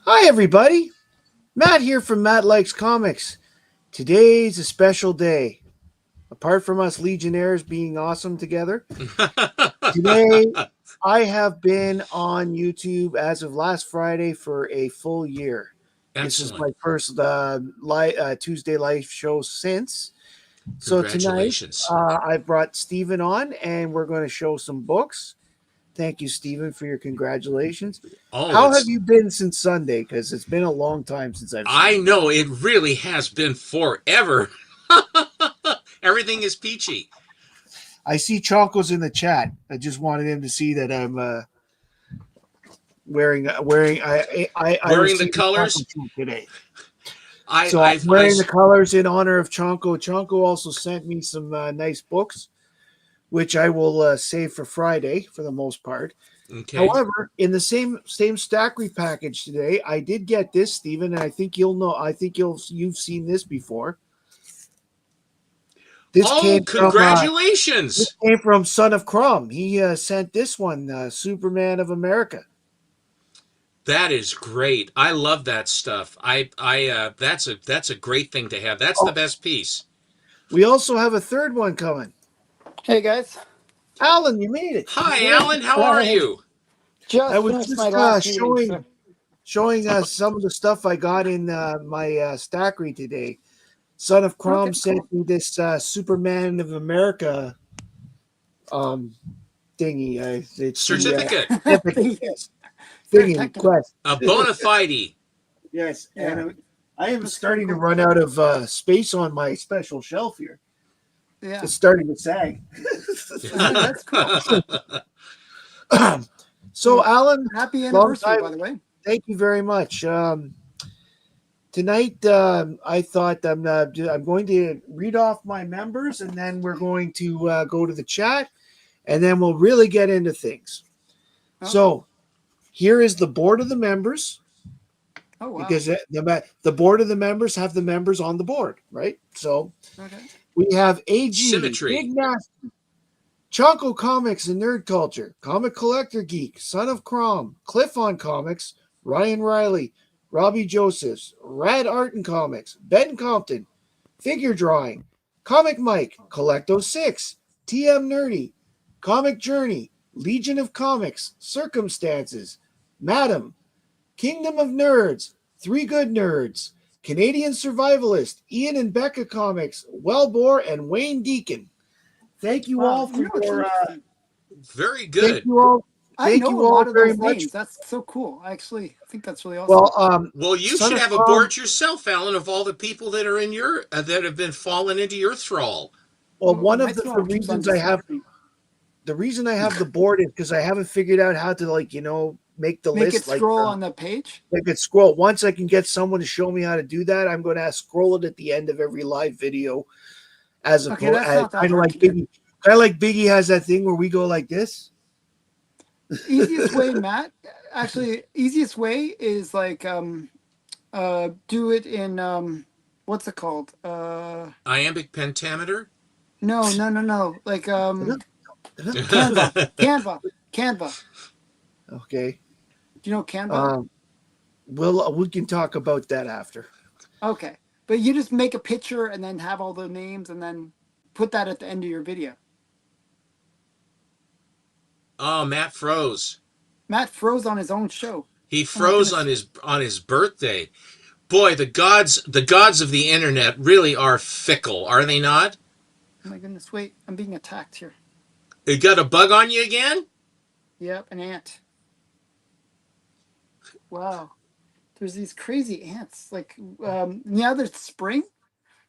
Hi, everybody. Matt here from Matt Likes Comics. Today's a special day. Apart from us Legionnaires being awesome together, today I have been on YouTube as of last Friday for a full year. This is Excellent. my first Tuesday live show since. So tonight Congratulations. I brought Stephen on and we're going to show some books. Thank you, Stephen, for your congratulations. Oh, How have it's you been since Sunday? Because it's been a long time since I've seen I you. know it really has been forever. Everything is peachy. I see Chonko's in the chat. I just wanted him to see that I'm wearing. I Wearing the received a Chonko colors. treat today, I so I'm I've I wearing the colors in honor of Chonko. Chonko also sent me some nice books, which I will save for Friday for the most part. okay. However, in the same Stackery package today, I did get this, Stephen, and I think you'll know. I think you've seen this before. This Oh, came from congratulations. Son of Crom. He sent this one, Superman of America. That is great. I love that stuff. I that's a great thing to have. That's the Oh, best piece. we also have a third one coming. Hey guys. Allan, you made it. Hi, Congrats. Alan. How are Hi. you? I Just was finished my just last meeting, so showing us some of the stuff I got in my Stackery today. Son of okay, Crom sent cool. me this Superman of America um, thingy. It's the Certificate. certificate, Thank you. yes, Very thingy technical. request. A bona fide. Yes, Yeah. and I am That's very starting to cool. run out of space on my special shelf here. Yeah. It's starting to sag. That's cool. So, Well, Allan, happy long anniversary, time. by the way. Thank you very much. Tonight, I thought I'm going to read off my members, and then we're going to go to the chat, and then we'll really get into things. Okay. So, here is the board of the members, Oh wow. because the board of the members have the members on the board, right? So, Okay. we have AG, Big Symmetry. Nasty, Chonko Comics and Nerd Culture, Comic Collector Geek, Son of Crom, Cliff on Comics, Ryan Riley, Robbie Josephs, Rad Art and Comics, Ben Compton, Figure Drawing, Comic Mike, Collecto 6, TM Nerdy, Comic Journey, Legion of Comics, Circumstances, Madam, Kingdom of Nerds, Three Good Nerds, Canadian Survivalist, Ian and Becca Comics, Wellbore, and Wayne Deacon. Thank you Wow. all for It's your interesting. Very thank good. you all. I Thank know a you all lot of very those much. names. That's so cool. I think that's really awesome. Well, Well, you Son should of have a Crom. board yourself, Alan, of all the people that are in your that have been fallen into your thrall. Well, Well, one my of the thrall keeps on reasons I have distracting. the reason I have the board is because I haven't figured out how to make the Make it list scroll on the page. like it scroll. Once I can get someone to show me how to do that, I'm going to scroll it at the end of every live video, as Okay, opposed that's as not that kind of hard like to do. Biggie. Kind of like Biggie has that thing where we go like this. Easiest way, Matt. Actually, easiest way is like do it in what's it called? Iambic pentameter. No. Like Canva. Canva. Okay. Do you know Canva? Um, we can talk about that after. Okay. But you just make a picture and then have all the names and then put that at the end of your video. Oh, Matt froze. Matt froze on his own show. He Oh my froze goodness. on his birthday. Boy, the gods of the internet really are fickle, are they not? Oh my goodness. Wait, I'm being attacked here. It got a bug on you again? Yep, an ant. Wow. There's these crazy ants. Like now that it's spring,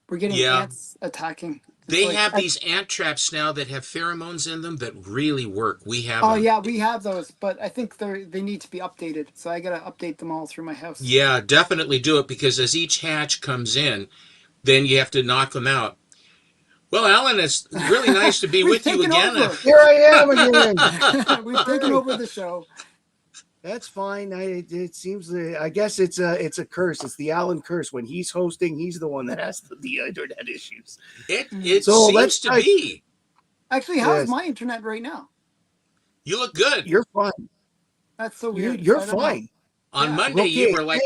we're getting Yeah. ants attacking. It's They like have these ant traps now that have pheromones in them that really work. We have oh them. yeah, we have those, but I think they need to be updated. So I gotta update them all through my house. Yeah, definitely do it because as each hatch comes in, then you have to knock them out. Well, Alan, it's really nice to be We've with you taken again. over. Here I am again. We've taken over the show. That's fine. It seems I guess it's a curse. It's the Allen curse. When he's hosting, he's the one that has the internet issues. It So seems let's to try. be. Actually, how's Yes, my internet right now? You look good. you're fine. That's so weird. You're I don't know. fine. On Yeah. Monday, you Okay, were like,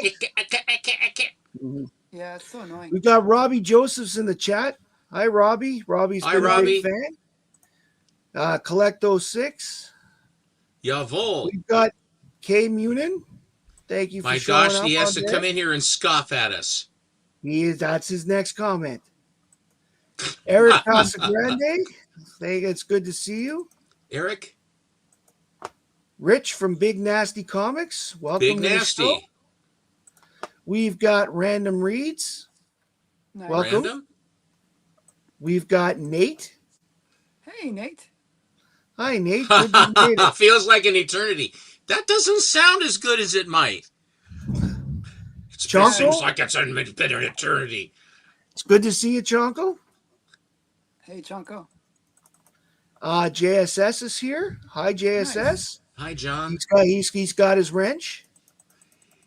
Mhm. Yeah, it's so annoying. We've got Robbie Josephs in the chat. Hi, Robbie. Robbie's Hi, been a big Robbie. fan. Collecto6. Jawohl. We've got Kay Munin. Thank you for My showing gosh, up he has on to there. come in here and scoff at us. That's his next comment. Eric Casagrande. Think it's good to see you. Eric, Rich from Big Nasty Comics. Welcome Big to the show. Nasty. We've got Random Reads. Nice. Welcome. Random? We've got Nate. Hey, Nate. Hi, Nate. Good to meet you. Feels like an eternity. That doesn't sound as good as it might. It Chonko? seems like it's been an eternity. It's good to see you, Chonko. Hey, Chonko. JSS is here. Hi, JSS. Nice. Hi, John. He's got his wrench.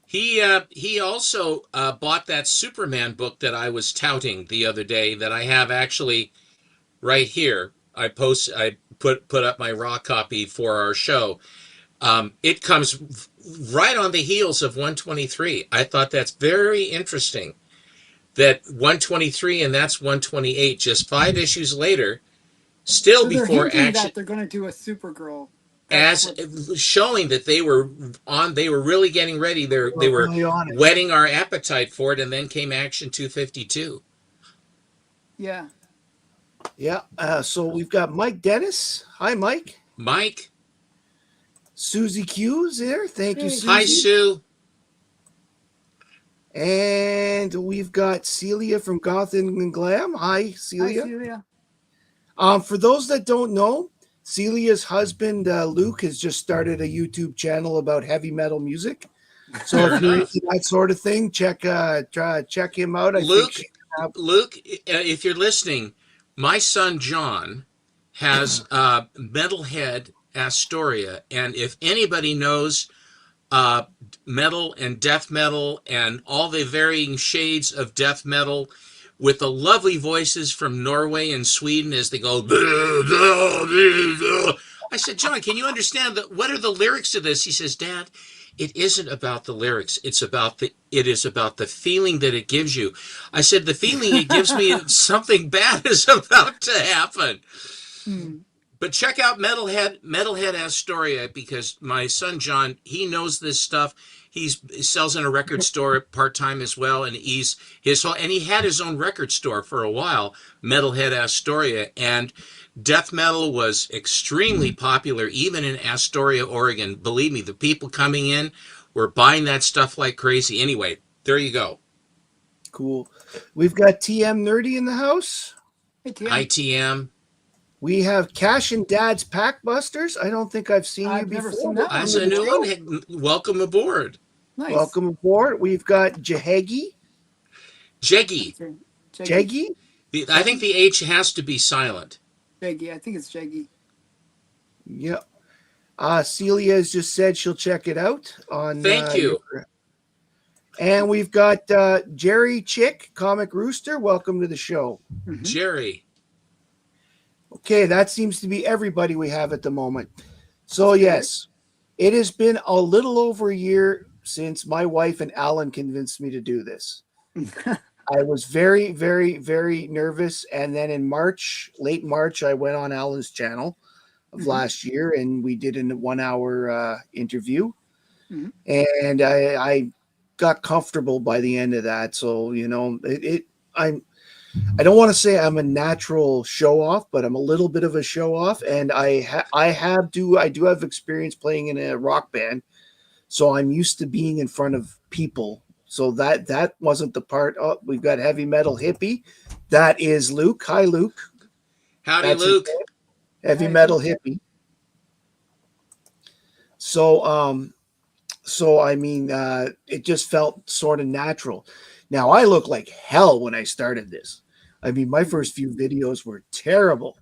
He also bought that Superman book that I was touting the other day that I have actually right here. I put up my raw copy for our show. It comes right on the heels of 123. I thought that's very interesting that 123 and that's 128, just 5 issues later, still So they're before hinting action, that they're going to do a Supergirl. as That's showing that they were really getting ready. They were really on it. whetting our appetite for it, and then came Action 252. yeah. Yeah. So we've got Mike Dennis. Hi, Mike. Mike, Susie Q is there. Thank you, Hey, Susie. hi Sue. And we've got Celia from Gotham and Glam. Hi, Celia. Hi, Celia. For those that don't know, Celia's husband Luke has just started a YouTube channel about heavy metal music. So Fair if you're enough. into that sort of thing, check him out. Luke, if you're listening, my son John has Metalhead Astoria, and if anybody knows metal and death metal and all the varying shades of death metal with the lovely voices from Norway and Sweden as they go. I said, John, can you understand what are the lyrics to this? He says, Dad, it isn't about the lyrics. It is about the feeling that it gives you. I said, the feeling it gives me something bad is about to happen. But check out Metalhead Astoria, because my son John, he knows this stuff. He sells in a record store part-time as well, and he had his own record store for a while, Metalhead Astoria, and death metal was extremely popular even in Astoria, Oregon. Believe me, the people coming in were buying that stuff like crazy. Anyway, there you go. Cool. We've got TM Nerdy in the house. Hey, TM. Hi, TM. We have Cash and Dad's Pack Busters. I don't think I've seen I've you before. never seen that That's one. a new one. Welcome aboard. Nice. Welcome aboard. We've got Jehegi. Jeggy. Jeggy? I think the H has to be silent. Jeggy. I think it's Jeggy. Yep. Celia has just said she'll check it out on. Thank you. And we've got Jerry Chick, Comic Rooster. Welcome to the show. Mhm. Jerry. Okay, that seems to be everybody we have at the moment. So, yes, it has been a little over a year since my wife and Allan convinced me to do this. I was very, very, very nervous. And then in March, late March, I went on Allan's channel of last year, and we did a 1-hour interview. And I got comfortable by the end of that. So, you know, I don't want to say I'm a natural show off, but I'm a little bit of a show off, and I do have experience playing in a rock band, so I'm used to being in front of people. So that wasn't the part. Oh, we've got Heavy Metal Hippie. That is Luke. Hi, Luke. Howdy, That's Luke. Heavy Metal Hippie. So I mean, it just felt sort of natural. Now, I look like hell when I started this. I mean, my first few videos were terrible.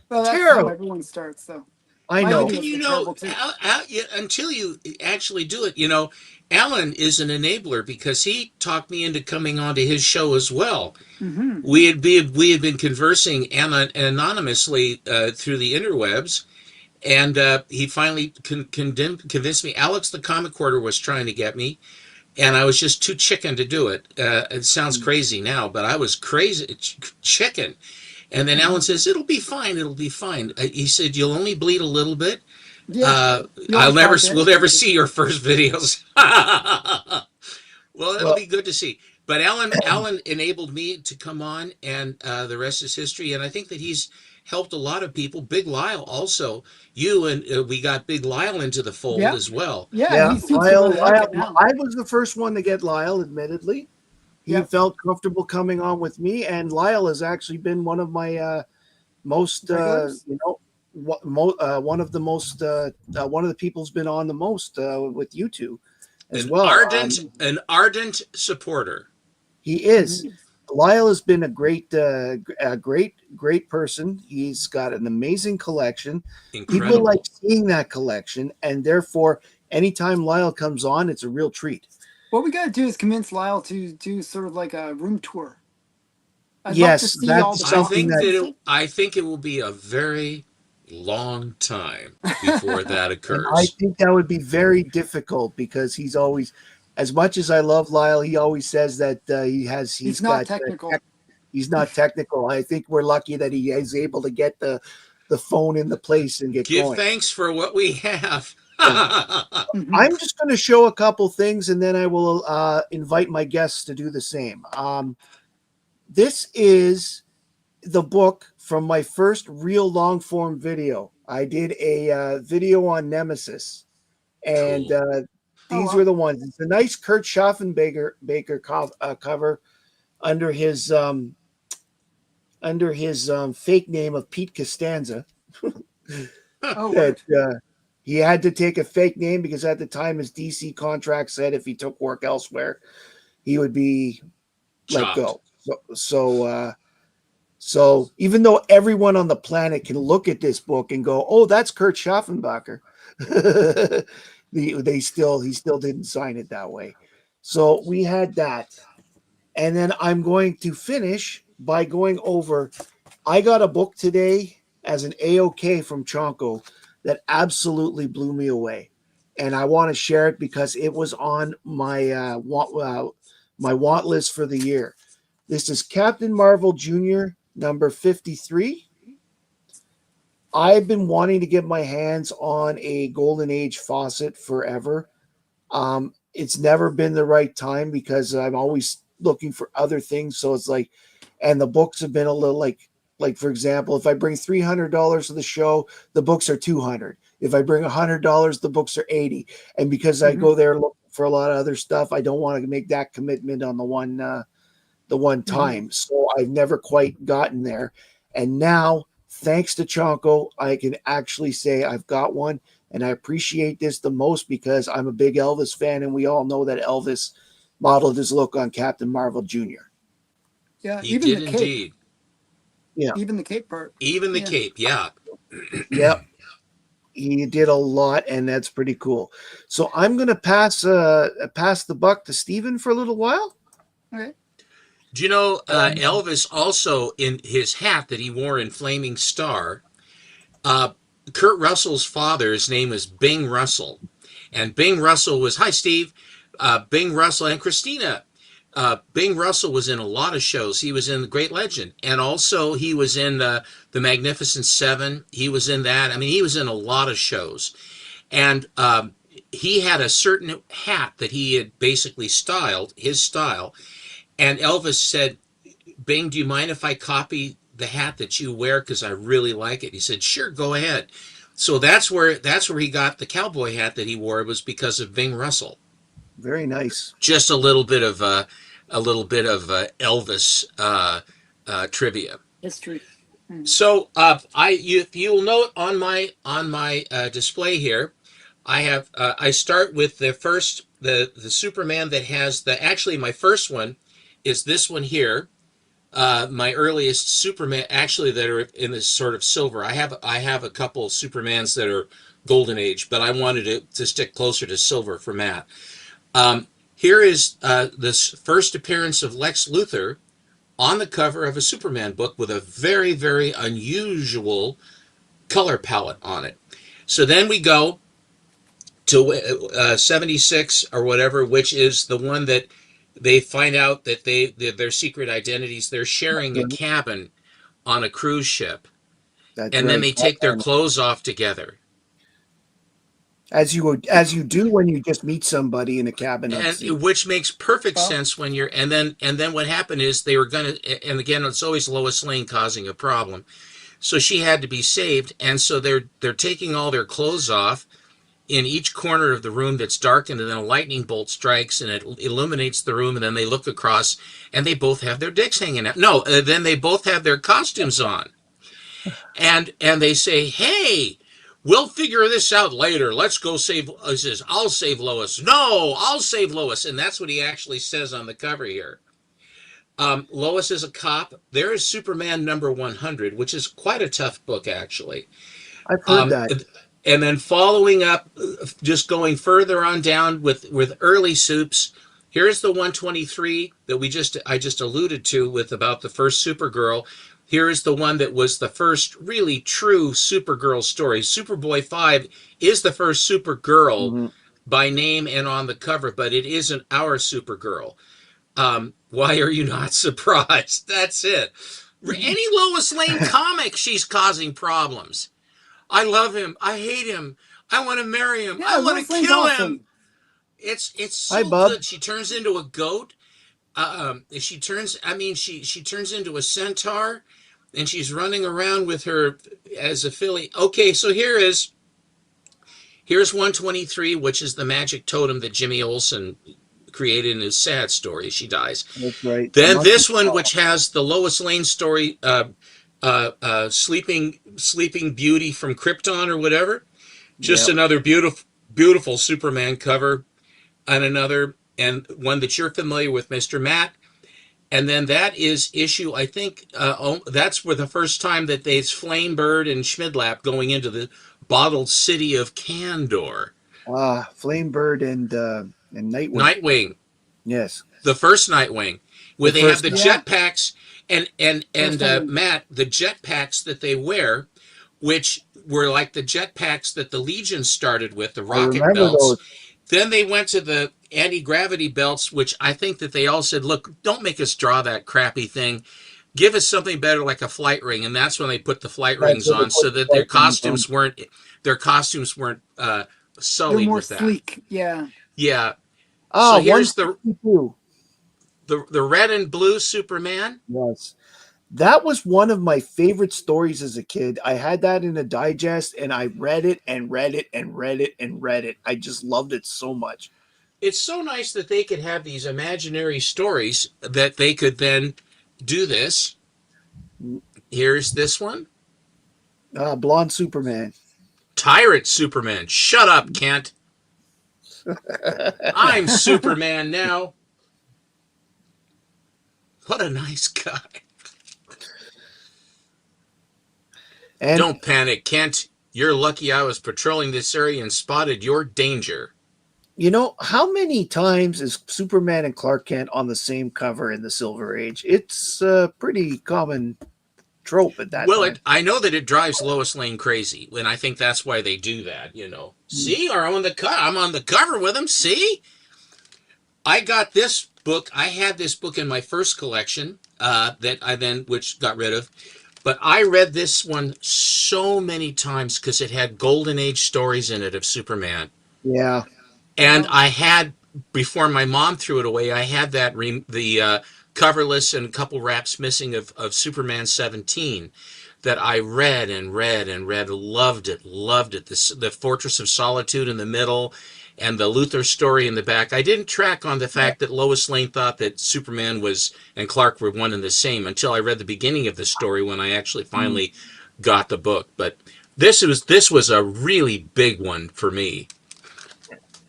Well, that's Terrible. how everyone starts, though. I My know. videos Can you were know, terrible, too. until you actually do it, you know, Allan is an enabler because he talked me into coming onto his show as well. We had been conversing anonymously through the interwebs, And he finally convinced me. Alex the Comic Quarter was trying to get me, and I was just too chicken to do it. It sounds crazy now, but I was crazy chicken. And then Alan says, "It'll be fine. It'll be fine." He said, "You'll only bleed a little bit. Yeah. You only We'll never see your first videos." Well, that'll Well, be good to see. But Alan enabled me to come on, and the rest is history. And I think that he's helped a lot of people. Big Lyle also. You and we got Big Lyle into the fold Yeah. as well. Yeah, yeah, he seems to really like it now. I was the first one to get Lyle, admittedly. He Yeah. felt comfortable coming on with me, and Lyle has actually been one of my most, Regulars? one of the most, one of the people who's been on the most with you two as well. An ardent supporter. He is. Lyle has been a great person. He's got an amazing collection. Incredible. People like seeing that collection, and therefore, anytime Lyle comes on, it's a real treat. What we got to do is convince Lyle to do sort of like a room tour. I'd Yes, love to see that's all the something boxes. I think it will be a very long time before that And I occurs. think that would be very difficult because he's always, as much as I love Lyle, he always says that He's not technical. He's not technical. I think we're lucky that he is able to get the phone in the place and get Give going. thanks for what we have. I'm just going to show a couple things, and then I will invite my guests to do the same. This is the book from my first real long form video. I did a video on Nemesis, and Cool. these were the ones. It's a nice Kurt Schaffenbaker cover under his fake name of Pete Costanza. That he had to take a fake name because at the time his DC contract said if he took work elsewhere, he would be let go. So even though everyone on the planet can look at this book and go, "Oh, that's Kurt Schaffenbacher," he still didn't sign it that way. So we had that, and then I'm going to finish by going over. I got a book today as an AOK from Chonko that absolutely blew me away, and I want to share it because it was on my want list for the year. This is Captain Marvel Jr. number 53. I've been wanting to get my hands on a Golden Age faucet forever. It's never been the right time because I'm always looking for other things. So it's like, and the books have been a little like for example, if I bring $300 to the show, the books are $200. If I bring $100, the books are $80. And because I go there looking for a lot of other stuff, I don't want to make that commitment on the one time. So I've never quite gotten there. And now, thanks to Chonko, I can actually say I've got one. And I appreciate this the most because I'm a big Elvis fan. And we all know that Elvis modeled his look on Captain Marvel Jr. Yeah, He even did the cape. indeed. Yeah. Even the cape part. Even the cape, yeah. Yep. He did a lot, and that's pretty cool. So I'm going to pass the buck to Stephen for a little while. Okay. Do you know Elvis also in his hat that he wore in Flaming Star? Kurt Russell's father's name is Bing Russell, and Bing Russell was hi Steve, Bing Russell and Christina. Bing Russell was in a lot of shows. He was in The Great Legend, and also he was in the Magnificent Seven. He was in that. I mean, he was in a lot of shows, and he had a certain hat that he had basically styled his style. And Elvis said, "Bing, do you mind if I copy the hat that you wear? Because I really like it." He said, "Sure, go ahead." So that's where he got the cowboy hat that he wore, was because of Bing Russell. Very nice. Just a little bit of Elvis trivia. History. So you'll note on my display here, I start with the Superman that has actually my first one is this one here. My earliest Superman, actually, that are in this sort of silver. I have a couple of Supermans that are Golden Age, but I wanted to stick closer to silver for Matt. Here is this first appearance of Lex Luthor on the cover of a Superman book with a very, very unusual color palette on it. So then we go to 76 or whatever, which is the one that they find out that their secret identities. They're sharing a cabin on a cruise ship, That's and then right. they take their clothes off together. As you do when you just meet somebody in a cabin at And sea. which makes perfect Well, sense when you're and then what happened is they were gonna, and again it's always Lois Lane causing a problem, so she had to be saved, and so they're taking all their clothes off in each corner of the room that's darkened, and then a lightning bolt strikes and it illuminates the room, and then they look across and they both have their dicks hanging out. No, then they both have their costumes on, and they say, hey, we'll figure this out later, let's go save. He says, I'll save Lois. No, I'll save Lois. And that's what he actually says on the cover here. Lois is a cop. There is Superman number 100, which is quite a tough book, actually. I've heard Um, that. and then following up, just going further on down with early soups. Here's the 123 that I just alluded to with about the first Supergirl. Here is the one that was the first really true Supergirl story. Superboy 5 is the first Supergirl Hmm. by name and on the cover, but it isn't our Supergirl. Why are you not surprised? That's it. Any Lois Lane comic, she's causing problems. I love him. I hate him. I want to marry him. yeah, I want Lois to Lane's kill him. awesome. It's Hi, so Bub. good. She turns into a goat. She turns. I mean, she turns into a centaur, and she's running around with her as a filly. Okay, so here's 123, which is the magic totem that Jimmy Olsen created in his sad story. She dies. That's right. The Then monkey this one, paw. which has the Lois Lane story, Sleeping Beauty from Krypton or whatever. Just Yep. another beautiful Superman cover, and another, and one that you're familiar with, Mr. Matt. And then that is issue, I think, that's for the first time that there's Flamebird and Schmidlap going into the bottled city of Kandor. Flamebird and Nightwing. Nightwing, Yes. the first Nightwing, where The they have first the night. Yeah, jetpacks, and first Nightwing. Matt, the jetpacks that they wear, which were like the jetpacks that the Legion started with, the I rocket remember belts. those. Then they went to the anti-gravity belts, which I think that they all said, look, don't make us draw that crappy thing. Give us something better like a flight ring. And that's when they put the flight That's rings what they on, put so the that flight rings on. their costumes weren't They're sullied more with that. sleek. Yeah. Yeah. So here's 162. the red and blue Superman. Yes. That was one of my favorite stories as a kid. I had that in a digest and I read it and read it and read it and read it. I just loved it so much. It's so nice that they could have these imaginary stories that they could then do this. Here's this one. Blonde Superman. Tyrant Superman. Shut up, Kent. I'm Superman now. What a nice guy. And Don't panic, Kent. You're lucky I was patrolling this area and spotted your danger. you know, how many times is Superman and Clark Kent on the same cover in the Silver Age? It's a pretty common trope at that Well, time. I know that it drives Lois Lane crazy, and I think that's why they do that. See, or I'm on the cover with him. See, I got this book. I had this book in my first collection that I then, which got rid of. But I read this one so many times because it had Golden Age stories in it of Superman. Yeah. And I had, before my mom threw it away, I had the coverless and a couple wraps missing of Superman 17 that I read and read and read. Loved it, loved it. The Fortress of Solitude in the middle and the Luthor story in the back. I didn't track on the fact that Lois Lane thought that Superman and Clark were one and the same until I read the beginning of the story when I actually Mm. finally got the book. But this was a really big one for me.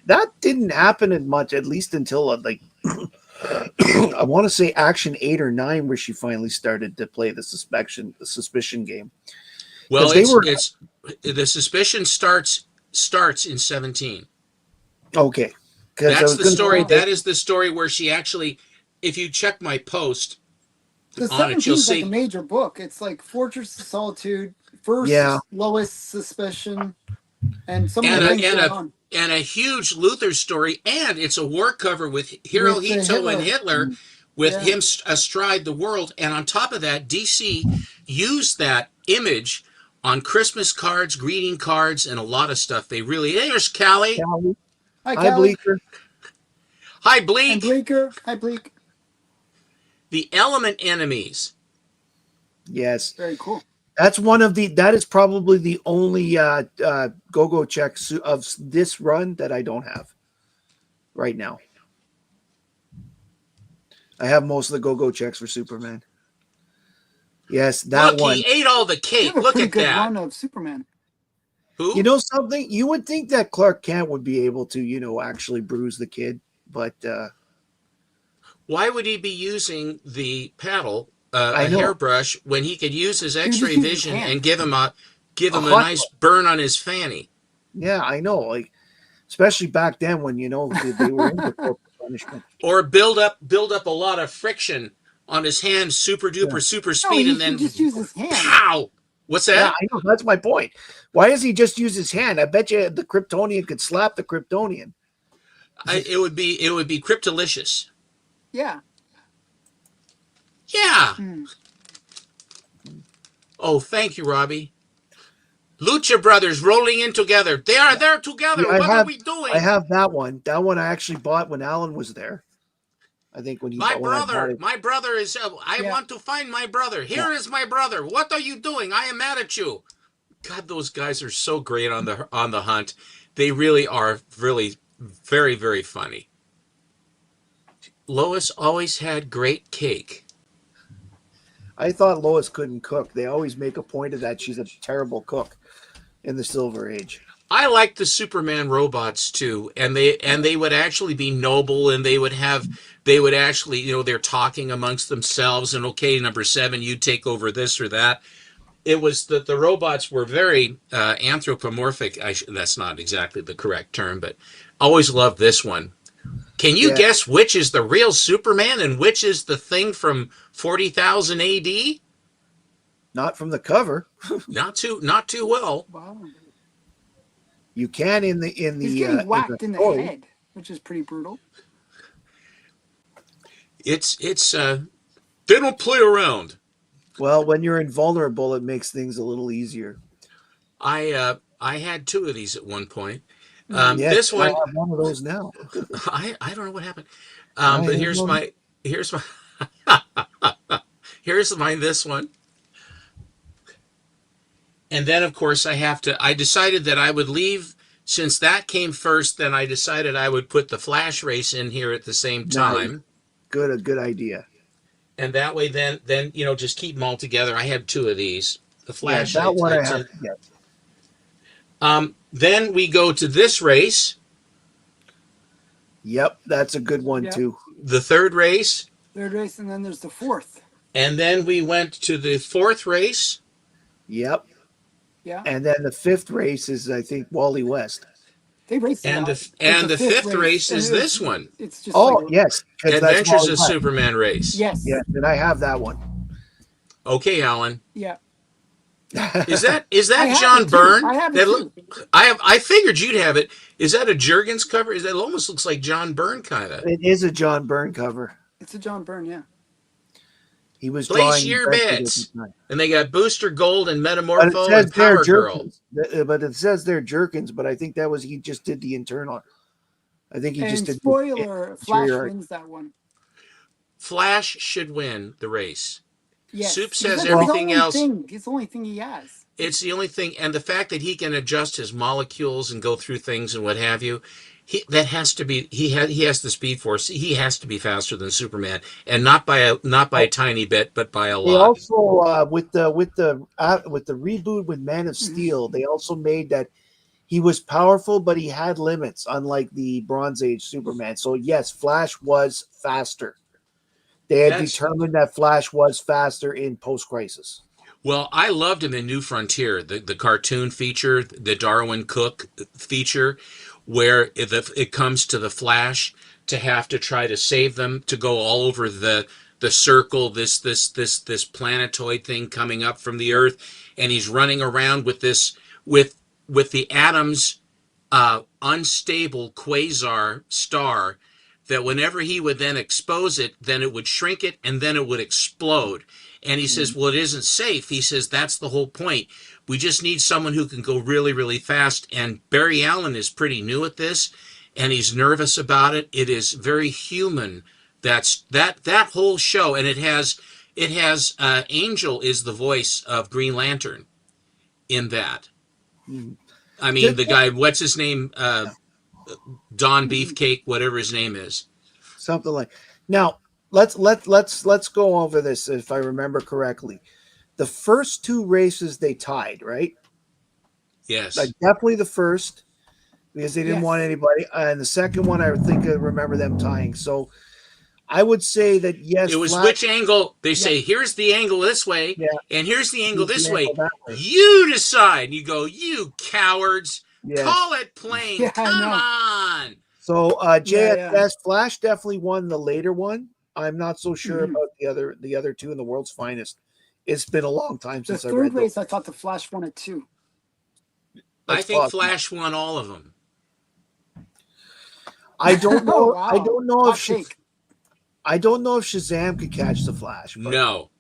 That didn't happen as much, at least until like I want to say Action 8 or 9, where she finally started to play the suspicion game. Well, Because they were it's the suspicion starts in 17. okay. Because I That's was the going to story. say that. That is the story where she actually, if you check my post The on it, you'll 17 is like a see. major book. It's like Fortress of Solitude, Yeah. first Lois Suspicion. And some of and the a things and going a on and a huge Luther story, and it's a war cover with with the Hirohito and Hitler. Hitler, with Yeah. him astride the world. And on top of that, DC used that image on Christmas cards, greeting cards, and a lot of stuff. They really. There's Callie. Callie. Hi, Hi, Callie. Bleaker. Hi, And Bleak. Bleaker. Hi, Bleak. The element enemies. Yes. Very cool. That's that is probably the only go-go check of this run that I don't have right now. I have most of the go-go checks for Superman. Yes, that Look, one. he ate all the You cake. have a Look pretty at good that. run of Superman. Who? You know something? You would think that Clark Kent would be able to, actually bruise the kid, but Why would he be using the paddle, I a know hairbrush, when he could use his He would X-ray just use his vision and hand. give a him a hot. nice burn on his fanny? Yeah, I know. Like, especially back then when they were into corporal punishment. Or build up a lot of friction on his hand, super Yeah. duper super No, speed, he and should then just use his hand. pow. What's Yeah, that? I know. That's my point. Why does he just use his hand? I bet you the Kryptonian could slap the Kryptonian. It would be cryptolicious. Yeah. Yeah. Hmm. Oh, thank you, Robbie. Lucha Brothers rolling in together. They are there together. Yeah, What are we I doing? have that one. That one I actually bought when Allan was there. I think when I bought it. My brother is. I Yeah. want to find my brother. Here is my brother. What are you doing? I am mad at you. God, those guys are so great on the hunt. They really are really very, very funny. Lois always had great cake. I thought Lois couldn't cook. They always make a point of that. She's a terrible cook in the Silver Age. I like the Superman robots too, and they would actually be noble, and they would actually, they're talking amongst themselves, and okay, number 7, you take over this or that. It was that the robots were very anthropomorphic. That's not exactly the correct term, but always loved this one. Can you Yeah. guess which is the real Superman and which is the thing from 40,000 AD? Not from the cover. Not too well. Wow. You can in the He's getting whacked in the story. head, which is pretty brutal. It's they don't play around. Well, when you're invulnerable, it makes things a little easier. I had 2 of these at one point. Yes, This one, I have one of those now. I don't know what happened. I But have here's one. my here's my this one. And then of course I decided that I would leave, since that came first, then I decided I would put the Flash race in here at the same time. Nice. A good idea. And that way then just keep them all together. I have 2 of these. The Flash, that one I have to get. Then we go to this race, Yep, that's a good one Yep. too. the 3rd race, Third race, and then there's the 4th. and then we went to the 4th race. Yep. Yeah. And then the 5th race is, I think, Wally West. They raced a And lot. the 5th race is and this one, It's just Oh, like yes. 'Cause that's Adventures Wally of West. Superman race. yes. Yes, and I have that one. Okay, Alan. Yeah. Is that I have John it, too. Byrne? I have it, too. I figured you'd have it. Is that a Jurgens cover? It almost looks like John Byrne kind of. It is a John Byrne cover. It's a John Byrne, yeah. He was Place drawing your Brexit at bets. the time. And they got Booster Gold and But it Metamorpho says and they're Power Girl. Jerkins. But it says they're Jerkins, but I think he just did the internal. I think he just And did spoiler, Flash interior art. wins that one. Flash should win the race. Yes. Soup Because says that's everything the only else. thing. It's the only thing he has. It's the only thing, and the fact that he can adjust his molecules and go through things and what have you, that has to be. He has the speed force. He has to be faster than Superman, and not by a tiny bit, but by a They lot. also with the reboot with Man of Steel, they also made that he was powerful, but he had limits, unlike the Bronze Age Superman. So yes, Flash was faster. They had determined that Flash was faster in Post Crisis. Well, I loved him in New Frontier, the cartoon feature, the Darwin Cook feature, where it comes to the Flash to have to try to save them, to go all over the circle, this planetoid thing coming up from the Earth, and he's running around with with the atoms unstable quasar star, that whenever he would then expose it, then it would shrink it and then it would explode. And he says, well, it isn't safe. He says, that's the whole point. We just need someone who can go really, really fast. And Barry Allen is pretty new at this, and he's nervous about it. It is very human. That whole show, and it has Angel is the voice of Green Lantern in that. I mean, the guy, what's his name? Don Beefcake, whatever his name is. Something like. Now, let's go over this if I remember correctly. The first two races they tied, right? Yes. Definitely the first, because they didn't Yes. want anybody. And the second one, I think I remember them tying. So I would say that yes. It was which angle? They say, here's the angle this way, Yeah. and here's the angle Here's this the way. angle that way. You decide. And you go, you cowards. Yes. Call it plain. Yeah, I Come know. on. So JSS Yeah. Flash definitely won the later one. I'm not so sure Mhm. about the other two in the World's Finest. It's been a long time The since I read third those. race, I thought the Flash won it too. I That's think possible. Flash won all of them. I don't know. Wow. I don't know Hot if take. I don't know if Shazam could catch the Flash. But No.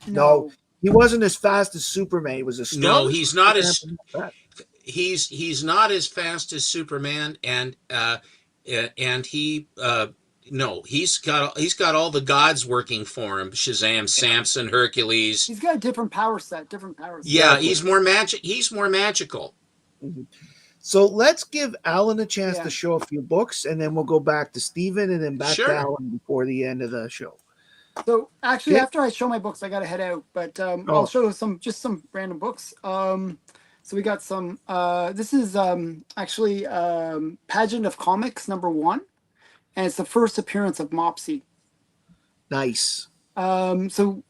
No. He wasn't as fast as Superman. He was a strong. No, he's not as he's not as fast as Superman, and he no, he's got all the gods working for him. Shazam, Samson, Hercules. He's got a different power set. Yeah, he's more magical. So let's give Allan a chance Yeah. to show a few books, and then we'll go back to Steven and then back Sure. to Allan before the end of the show. So actually, Okay. after I show my books, I got to head out. But Oh. I'll show some random books. So we got some. This is actually Pageant of Comics #1, and it's the first appearance of Mopsy. Nice. So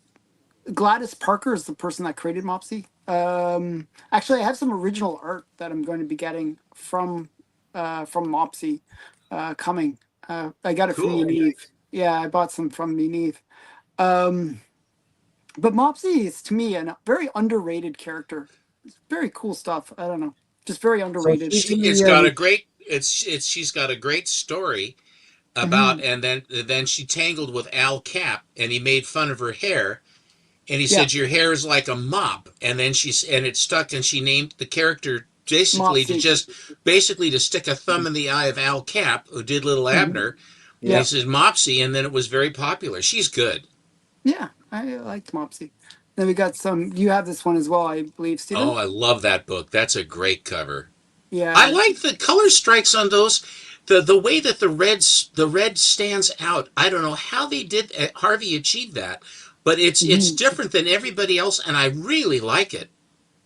Gladys Parker is the person that created Mopsy. Actually, I have some original art that I'm going to be getting from Mopsy coming. I got it from Cool. Yaniv. Yeah, I bought some from Yaniv. But Mopsy is to me a very underrated character. It's very cool stuff. I don't know, just very underrated. She's got a great she's got a great story about, and then she tangled with Al Cap, and he made fun of her hair, and he said your hair is like a mop, and then it stuck, and she named the character basically to stick a thumb in the eye of Al Cap, who did Little Abner. Yeah. And he says Mopsy, and then it was very popular. She's good. Yeah, I liked Mopsy. Then we got some. You have this one as well, I believe, Stephen. Oh, I love that book. That's a great cover. Yeah, I like the color strikes on those. The way that the red stands out. I don't know how they did. Harvey achieved that, but it's different than everybody else, and I really like it.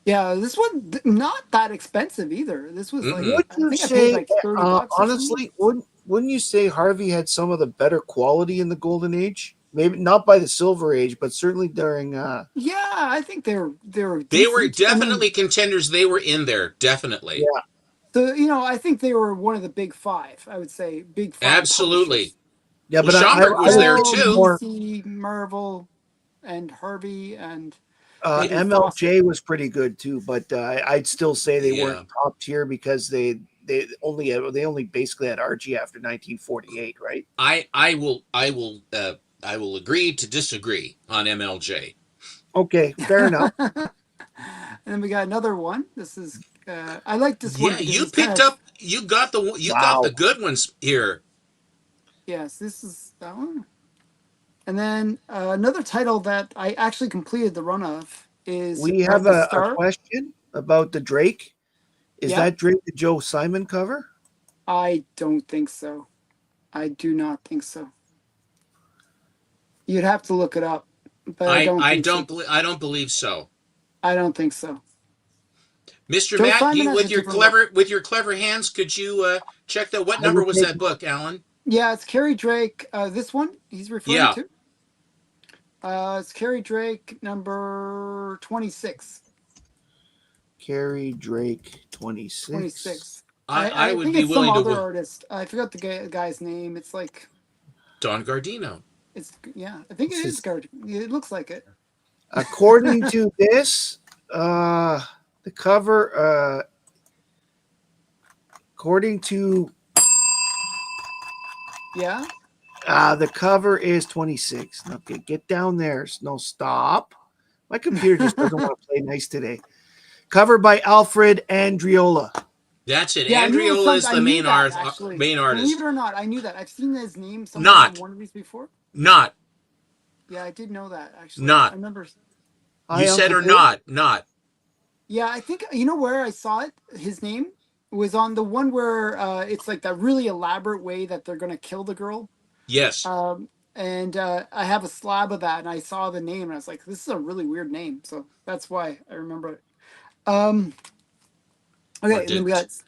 Yeah, this one not that expensive either. This was like, Would I you think I say, paid like $30 or honestly, wouldn't you say Harvey had some of the better quality in the Golden Age? Maybe not by the Silver Age, but certainly during. Yeah, I think they were. They were decent. definitely contenders. They were in there, definitely. Yeah. So I think they were one of the big five. I would say big five. Absolutely. Yeah, but Schomburg was there too. DC, Marvel, and Harvey, and MLJ was pretty good too, but I'd still say they weren't top tier because they only basically had Archie after 1948, right? I will agree to disagree on MLJ. Okay, fair enough. And then we got another one. This is I like this one. Yeah, you picked up. You got the good ones here. Yes, this is that one. And then another title that I actually completed the run of is. We have a question about the Drake. Is that Drake the Joe Simon cover? I don't think so. I do not think so. You'd have to look it up, but I don't believe so. I don't think so. Mr. Joe Matt, Simon with your clever hands, could you check that? What number was that book, Alan? Yeah, it's Kerry Drake. This one he's referring to. It's Kerry Drake number 26. Kerry Drake 26. 26. I would think be it's willing some to. Other artist. I forgot the guy's name. It's like Don Gardino. I think it is Gardino. It looks like it. According to this, the cover According to Yeah. the cover is 26. Okay, get down there. No, stop. My computer just doesn't want to play nice today. Cover by Alfred Andriola. That's it. Yeah, I knew it was Andriola is something. I the knew main that art, actually. main Believe artist. it or not, I knew that. I've seen his name somewhere on Not, one of these before. not, Yeah, I did know that actually. I not. remember. You Hi, said Uncle or Bill. not. Yeah, I think you know where I saw it. His name was on the one where it's like that really elaborate way that they're gonna kill the girl. Yes. And I have a slab of that, and I saw the name, and I was like, "This is a really weird name." So that's why I remember it. Um, Or okay, and then we didn't.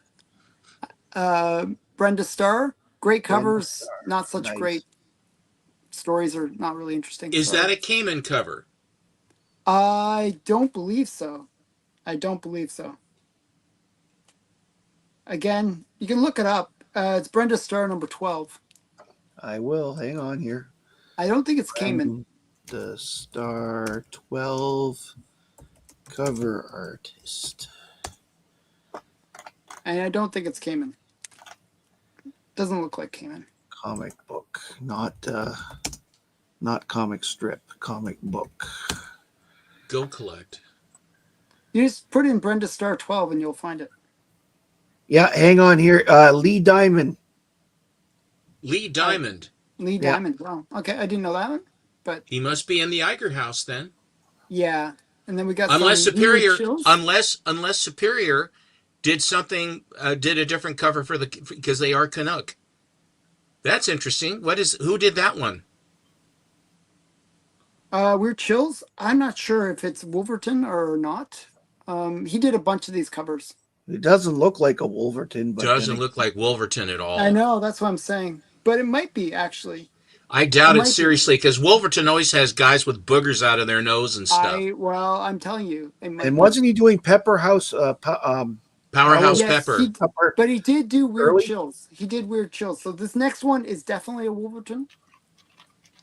got Brenda Starr. Great Brenda covers, Starr. not such Nice. great stories, are not really interesting. Is Sorry. that a Cayman cover? I don't believe so. I don't believe so. Again, you can look it up. It's Brenda Starr, number 12. I will. Hang on here. I don't think it's Cayman. The Star 12 cover artist. And I don't think it's Cayman. Doesn't look like Cayman. Comic book, not comic strip. Comic book. Go collect. You just put in Brenda Starr 12 and you'll find it. Yeah, hang on here. Lee Diamond. Lee Diamond. Lee Yeah. Diamond. Wow. Okay, I didn't know that one. But He must be in the Iger house then. yeah. And then we got Unless some weird Superior, chills. unless Superior did something, did a different cover for the because they are Canuck. That's interesting. Who did that one? Weird chills. I'm not sure if it's Wolverton or not. He did a bunch of these covers. It doesn't look like a Wolverton, but Doesn't then look like Wolverton at I all. know, that's what I'm saying. But it might be actually. I It doubt it might be. seriously because Wolverton always has guys with boogers out of their nose and stuff. I'm telling you, it might and be. wasn't he doing Pepper House? Powerhouse Yes, Pepper. Pepper but he did do weird early? chills. He did weird chills. So this next one is definitely a Wolverton.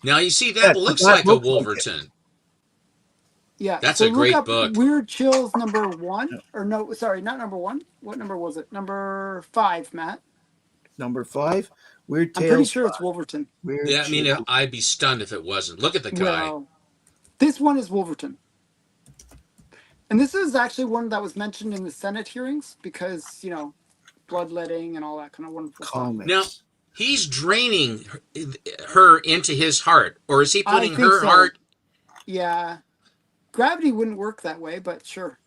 Now you see Yeah, that but looks that like a looks like it. Wolverton. Yeah. That's So a look great up book. weird chills number 1, or no, sorry, not number 1. What number was it? Number 5, Matt. Number 5, Weird I'm pretty Tales. sure it's Wolverton. Weird Yeah, I mean, Chills. I'd be stunned if it wasn't. Look at the guy. Well, this one is Wolverton. And this is actually one that was mentioned in the Senate hearings because, bloodletting and all that kind of wonderful stuff. Now, Comics. he's draining her into his heart, or is he I putting think her so. heart? Yeah. Gravity wouldn't work that way, but sure.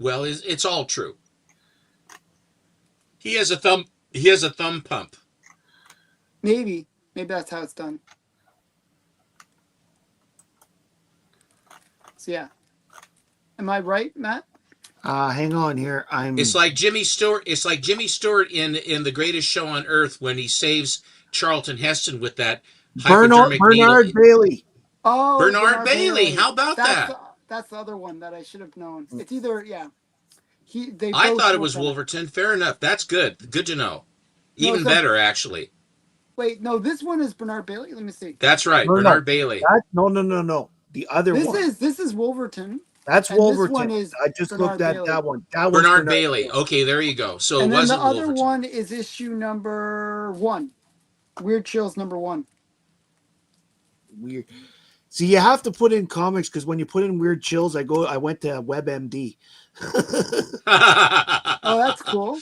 Well, it's all true. He has a thumb. He has a thumb pump. Maybe that's how it's done. So yeah. Am I right, Matt? Hang on here. It's like Jimmy Stewart. It's like Jimmy Stewart in The Greatest Show on Earth when he saves Charlton Heston with that hypodermic needle. Bernard Bailey. Oh, Bernard Bailey. Bailey. How about that? That's the other one that I should have known. It's either they I both thought it work was on it. Wolverton. Fair enough. That's good. Good to know. No, Even better, actually. Wait, no, this one is Bernard Bailey. Let me see. That's right, No, Bernard Bailey. no. The other one. This is Wolverton. That's and Wolverton. This one is I just Bernard looked at Bailey. that one. That one's Bernard Bailey. Okay, there you go. So and it then wasn't the other Wolverton. one is issue number 1. Weird Chills number 1. Weird. See, you have to put in comics because when you put in Weird Chills, I went to WebMD. Oh, that's cool.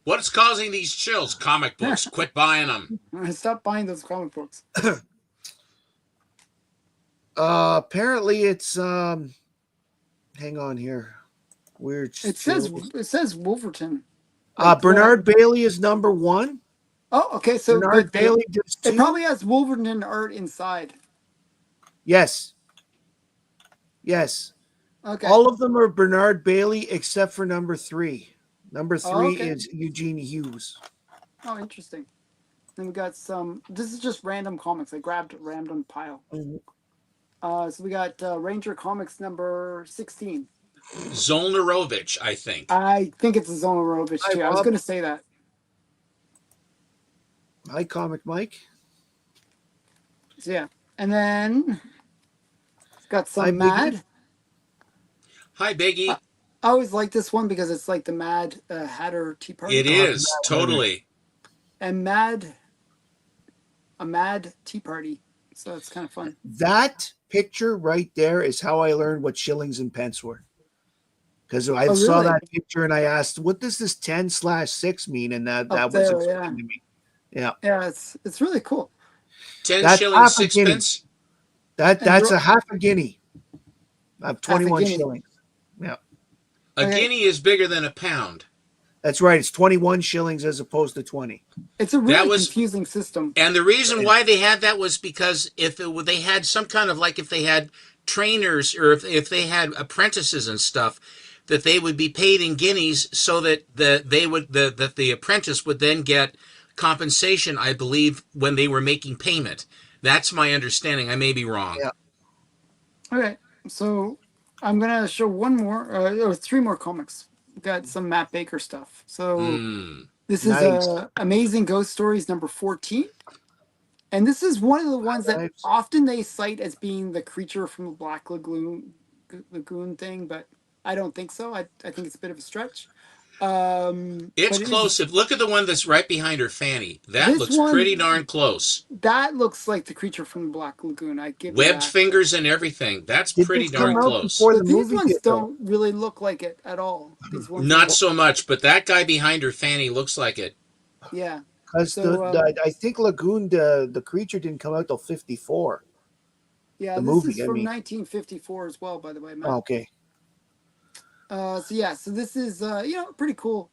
What's causing these chills? Comic books. Quit buying them. Stop buying those comic books. Apparently it's hang on here. Weird It says Wolverton. Bernard Bailey is number 1. Oh, okay. So Bernard Bailey does 2. it probably has Wolverton art inside. Yes. Okay. All of them are Bernard Bailey except for number 3. Number 3 okay. is Eugene Hughes. Oh, interesting. Then we got some. This is just random comics. I grabbed a random pile. Mm-hmm. So we got Ranger Comics number 16. Zolnarovich, I think. I think it's a Zonarovich too. I was going to say that. Hi, Comic Mike. So yeah, and then got some Mad. Hi, Biggie. I always like this one because it's like the Mad Hatter Tea Party. It Oh, is totally. And a Mad Tea Party. So it's kind of fun. that picture right there is how I learned what shillings and pence were. Because I Oh, saw really? that picture and I asked, "What does this 10/6 mean?" And Up that was there, yeah. explained to me. Yeah, Yeah, it's really cool. 10 that's shillings, half a guinea. sixpence. And That's a half a guinea of half a 21 guinea. shillings. Yeah, A Okay. guinea is bigger than a pound. that's right. It's 21 shillings as opposed to 20. It's a That really was, confusing system. and the reason Yeah. why they had that was because they had some kind of like if they had trainers or if they had apprentices and stuff, that they would be paid in guineas so that that the apprentice would then get compensation. I believe when they were making payment. That's my understanding. I may be wrong. Yeah. Okay, so I'm gonna show one more or three more comics. We've got some Matt Baker stuff. So Mm. this is Nice. Amazing Ghost Stories number 14. And this is one of the ones that Nice. often they cite as being the creature from the Black Lagoon thing, but I don't think so. I think it's a bit of a stretch. It's But it is close. If look at the one that's right behind her fanny, that this looks pretty one darn close. that looks like the creature from the Black Lagoon. I give you Webbed that. fingers and everything. That's Did pretty this come darn Yeah. out close. before the But these movie ones did, though? don't really look like it at all. These ones Not are, so much, but that guy behind her fanny looks like it. yeah. Because So I think Lagoon, the creature didn't come out till 54. yeah, The this is movie, I from mean. 1954 as well, by the way, Matt. Okay. So yeah, so this is pretty cool.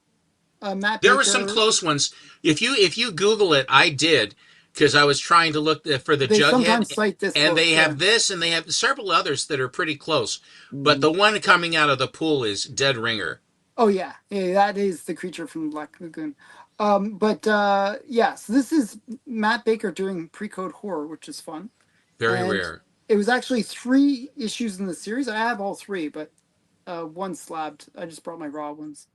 Matt There were some Baker. close ones. If you Google it, I did because I was trying to look for the They sometimes Jughead, cite this and book. they Yeah. have this, and they have several others that are pretty close. But Mhm. the one coming out of the pool is Dead Ringer. Oh yeah, yeah, that is the creature from Black Lagoon. But yeah, so this is Matt Baker doing pre-code horror, which is fun. Very And rare. it was actually 3 issues in the series. I have all three, but one slabbed. I just brought my raw ones.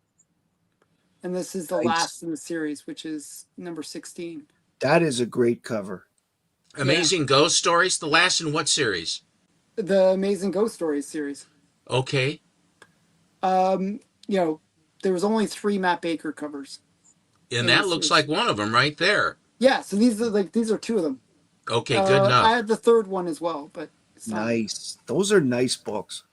And this is the Nice. last in the series, which is number 16. That is a great cover. Yeah, Amazing Ghost Stories. The last in what series? the Amazing Ghost Stories series. Okay. Um, you know, there was only 3 Matt Baker covers And in that this looks series. like one of them right there. Yeah, so these are 2 of them. Okay, good I enough. had the third one as well, but it's not. Nice. Those are nice books.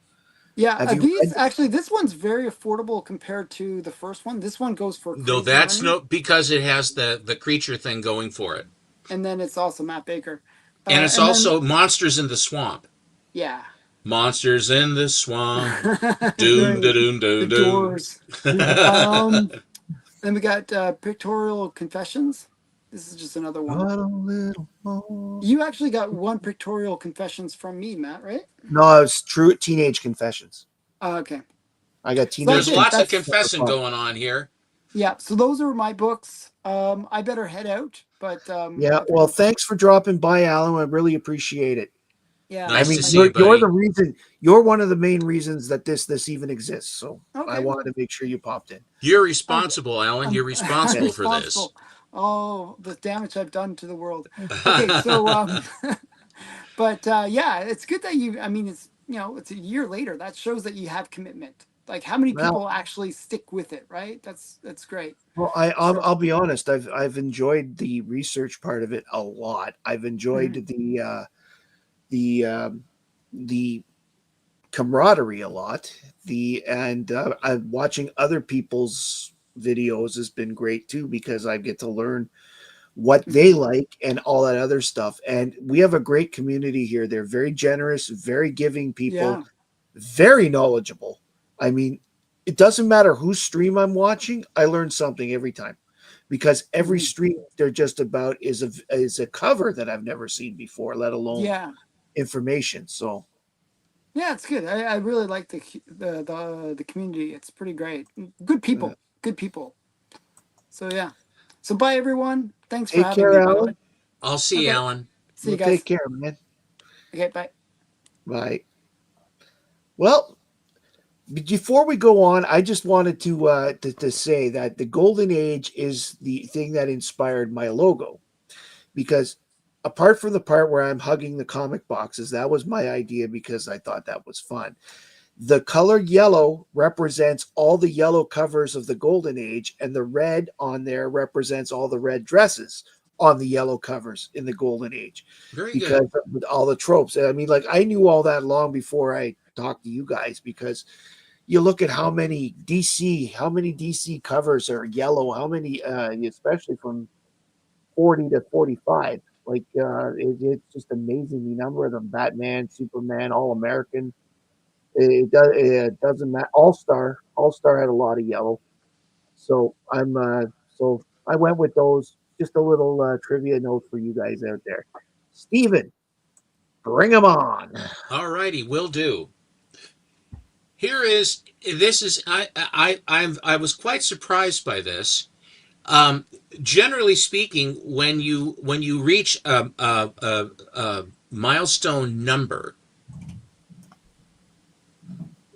Yeah, Have you these read? actually, this one's very affordable compared to the first one. This one goes for No, Crazy that's Army, no because it has the creature thing going for it. and then it's also Matt Baker, And it's and then also Monsters in the Swamp. yeah, Monsters in the Swamp. Doom da during doom the doom doom. Doors. Um, then we got Pictorial Confessions. This is just another one. Not a little more. You actually got one Pictorial Confessions from me, Matt, right? No, it's true. Teenage Confessions. Okay. I got So that's There's teenage. it. lots of That's confessing going on here. yeah. So those are my books. I better head out, but Yeah. I Well, figured, thanks for dropping by, Alan. I really appreciate it. yeah. I Nice mean, to see you, you're the buddy. reason. You're one of the main reasons that this even exists. So I Okay, wanted well, to make sure you popped in. You're I'm, responsible, Alan. I'm You're responsible for this. responsible. Oh, the damage I've done to the world. Okay, so but yeah, it's good that you. I mean, it's a year later. That shows that you have commitment. Like, how many Well, people actually stick with it, right? That's great. well, So, I'll be honest. I've enjoyed the research part of it a lot. I've mhm. enjoyed the the camaraderie a lot. Watching other people's videos has been great too because I get to learn what they like and all that other stuff. And we have a great community here. They're very generous, very giving people, Yeah. very knowledgeable. I mean, it doesn't matter whose stream I'm watching, I learn something every time because every Mhm. stream they're just about is a cover that I've never seen before, let alone Yeah. information. So Yeah, it's good. I really like the community. It's pretty great. Good uh, people. Good people. So yeah. So bye everyone. Thanks for take having care, me, by the way. Alan. I'll see you, Okay. Alan. See you Well, guys. take care, man. Okay, bye. Bye. Well, before we go on, I just wanted to say that the golden age is the thing that inspired my logo because apart from the part where I'm hugging the comic boxes, that was my idea because I thought that was fun. The color yellow represents all the yellow covers of the Golden Age, and the red on there represents all the red dresses on the yellow covers in the Golden Age, Very because good. of all the tropes. I mean, like, I knew all that long before I talked to you guys, because you look at how many DC covers are yellow, how many, especially from 40 to 45. Like, it's just amazing the number of them. Batman, Superman, All American. It doesn't matter. All Star had a lot of yellow. So so I went with those. Just a little trivia note for you guys out there. Steven, bring them on. All righty, will do. Here is this is I was quite surprised by this. Um, Generally speaking, when you reach a milestone number,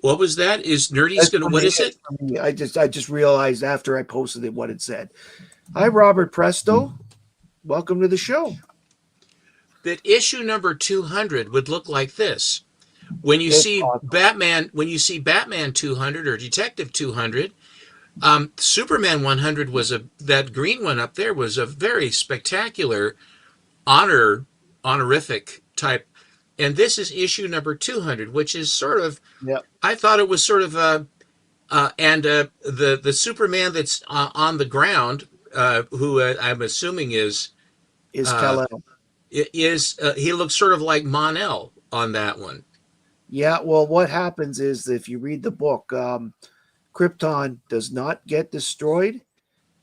what was that? Is Nerdy's That's gonna? for What me. is It's it? for me. I just realized after I posted it what it said. Hi, Robert Presto. Welcome to the show. That issue number 200 would look like this. When you It's see awesome. Batman 200 or Detective 200, Superman 100 was that green one up there was a very spectacular honorific type, and this is issue number 200, which is sort of, Yeah, I thought it was sort of and the Superman that's on the ground, who I'm assuming is uh, Kal-El. he looks sort of like Mon-El on that one. Yeah, well, what happens is that if you read the book, Krypton does not get destroyed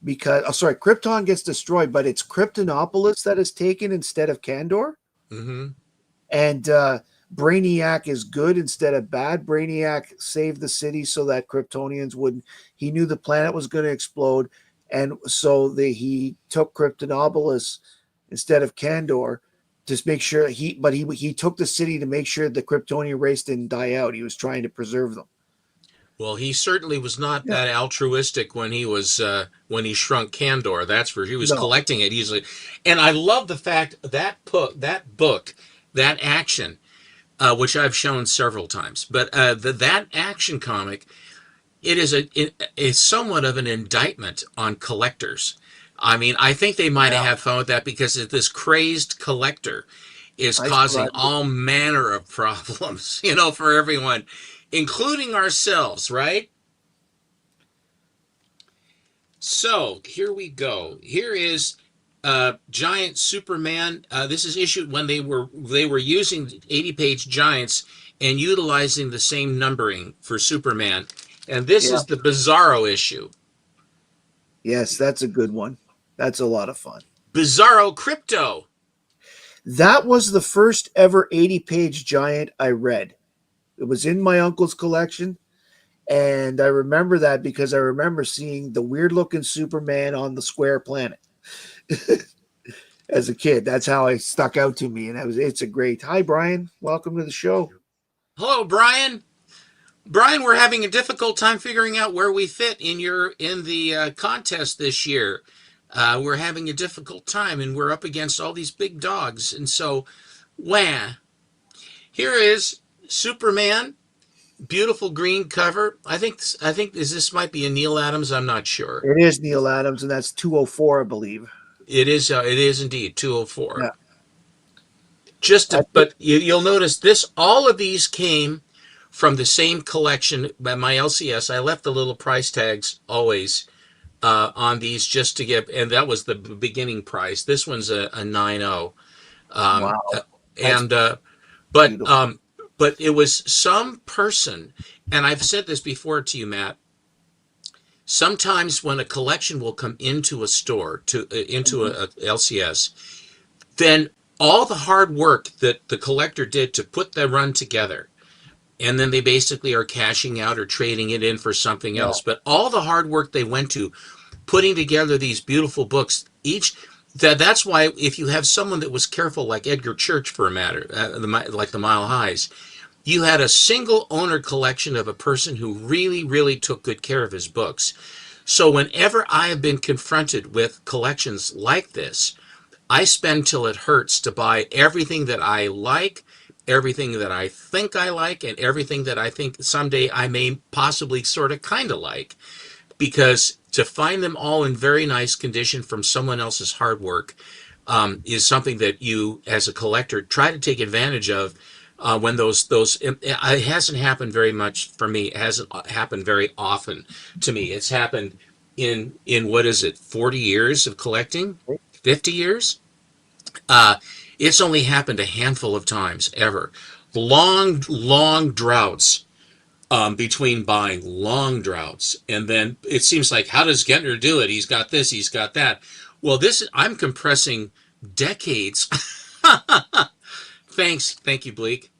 because, oh, sorry, Krypton gets destroyed, but it's Kryptonopolis that is taken instead of Kandor. Hmm. And Brainiac is good instead of bad. Brainiac saved the city so that Kryptonians wouldn't. He knew the planet was going to explode, and so he took Kryptonopolis instead of Kandor. Just make sure he took the city to make sure the Kryptonian race didn't die out. He was trying to preserve them. Well, he certainly was not Yeah. that altruistic when he shrunk Kandor. That's for he was No. collecting it easily, and I love the fact that book, that action, which I've shown several times, but that action comic, it is somewhat of an indictment on collectors. I mean, I think they might have Yeah. had fun with that because this crazed collector is I still causing have it. all manner of problems, for everyone, including ourselves, right? So here we go. Here is Giant Superman. This is issued when they were using 80-page giants and utilizing the same numbering for Superman. And this Yeah. is the Bizarro issue. Yes, that's a good one. That's a lot of fun. Bizarro Crypto. That was the first ever 80-page giant I read. It was in my uncle's collection. And I remember that because I remember seeing the weird looking Superman on the square planet as a kid. That's how it stuck out to me. And it's a great. Hi, Brian. Welcome to the show. Hello, Brian. Brian, we're having a difficult time figuring out where we fit in the contest this year. We're having a difficult time, and we're up against all these big dogs. And so, wah. Here is Superman, beautiful green cover. I think this might be a Neil Adams. I'm not sure. It is Neil Adams, and that's 204, I believe. It is. It is indeed 204. Yeah. But you'll notice this. All of these came from the same collection by my LCS. I left the little price tags always on these just to get, and that was the beginning price. This one's a 9.0. Um, Wow. uh, That's and but beautiful. it was some person, and I've said this before to you, Matt. Sometimes when a collection will come into a store into Mhm. a LCS, then all the hard work that the collector did to put the run together, and then they basically are cashing out or trading it in for something Yeah. else. But all the hard work they went to putting together these beautiful books, that's why if you have someone that was careful, like Edgar Church for a matter, like the Mile Highs, you had a single owner collection of a person who really, really took good care of his books. So whenever I have been confronted with collections like this, I spend till it hurts to buy everything that I like everything that I think I like and everything that I think someday I may possibly sort of kind of like. Because to find them all in very nice condition from someone else's hard work is something that you, as a collector, try to take advantage of. When those it hasn't happened very much for me. It hasn't happened very often to me. It's happened in what is it, 40 years of collecting, 50 years. Uh, it's only happened a handful of times ever. Long droughts between buying, long droughts. And then it seems like, how does Gentner do it? He's got this, he's got that. Well, this, I'm compressing decades. Thank you, Bleak.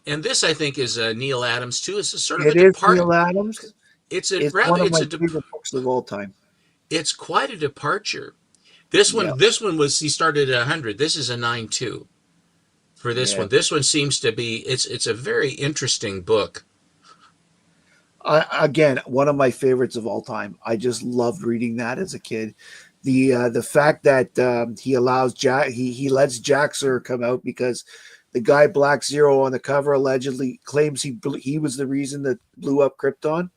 And this, I think, is Neil Adams too. It's a sort of a It is depart. Neil Adams. It's a It's rather. one of my favorite books of all time. It's quite a departure. This Yeah, one. This one was, he started at 100. This is a 9.2 for this yeah. one. This one seems to be. It's a very interesting book. Again, one of my favorites of all time. I just loved reading that as a kid. The fact that he allows he lets Jaxer come out because the guy Black Zero on the cover allegedly claims he was the reason that blew up Krypton.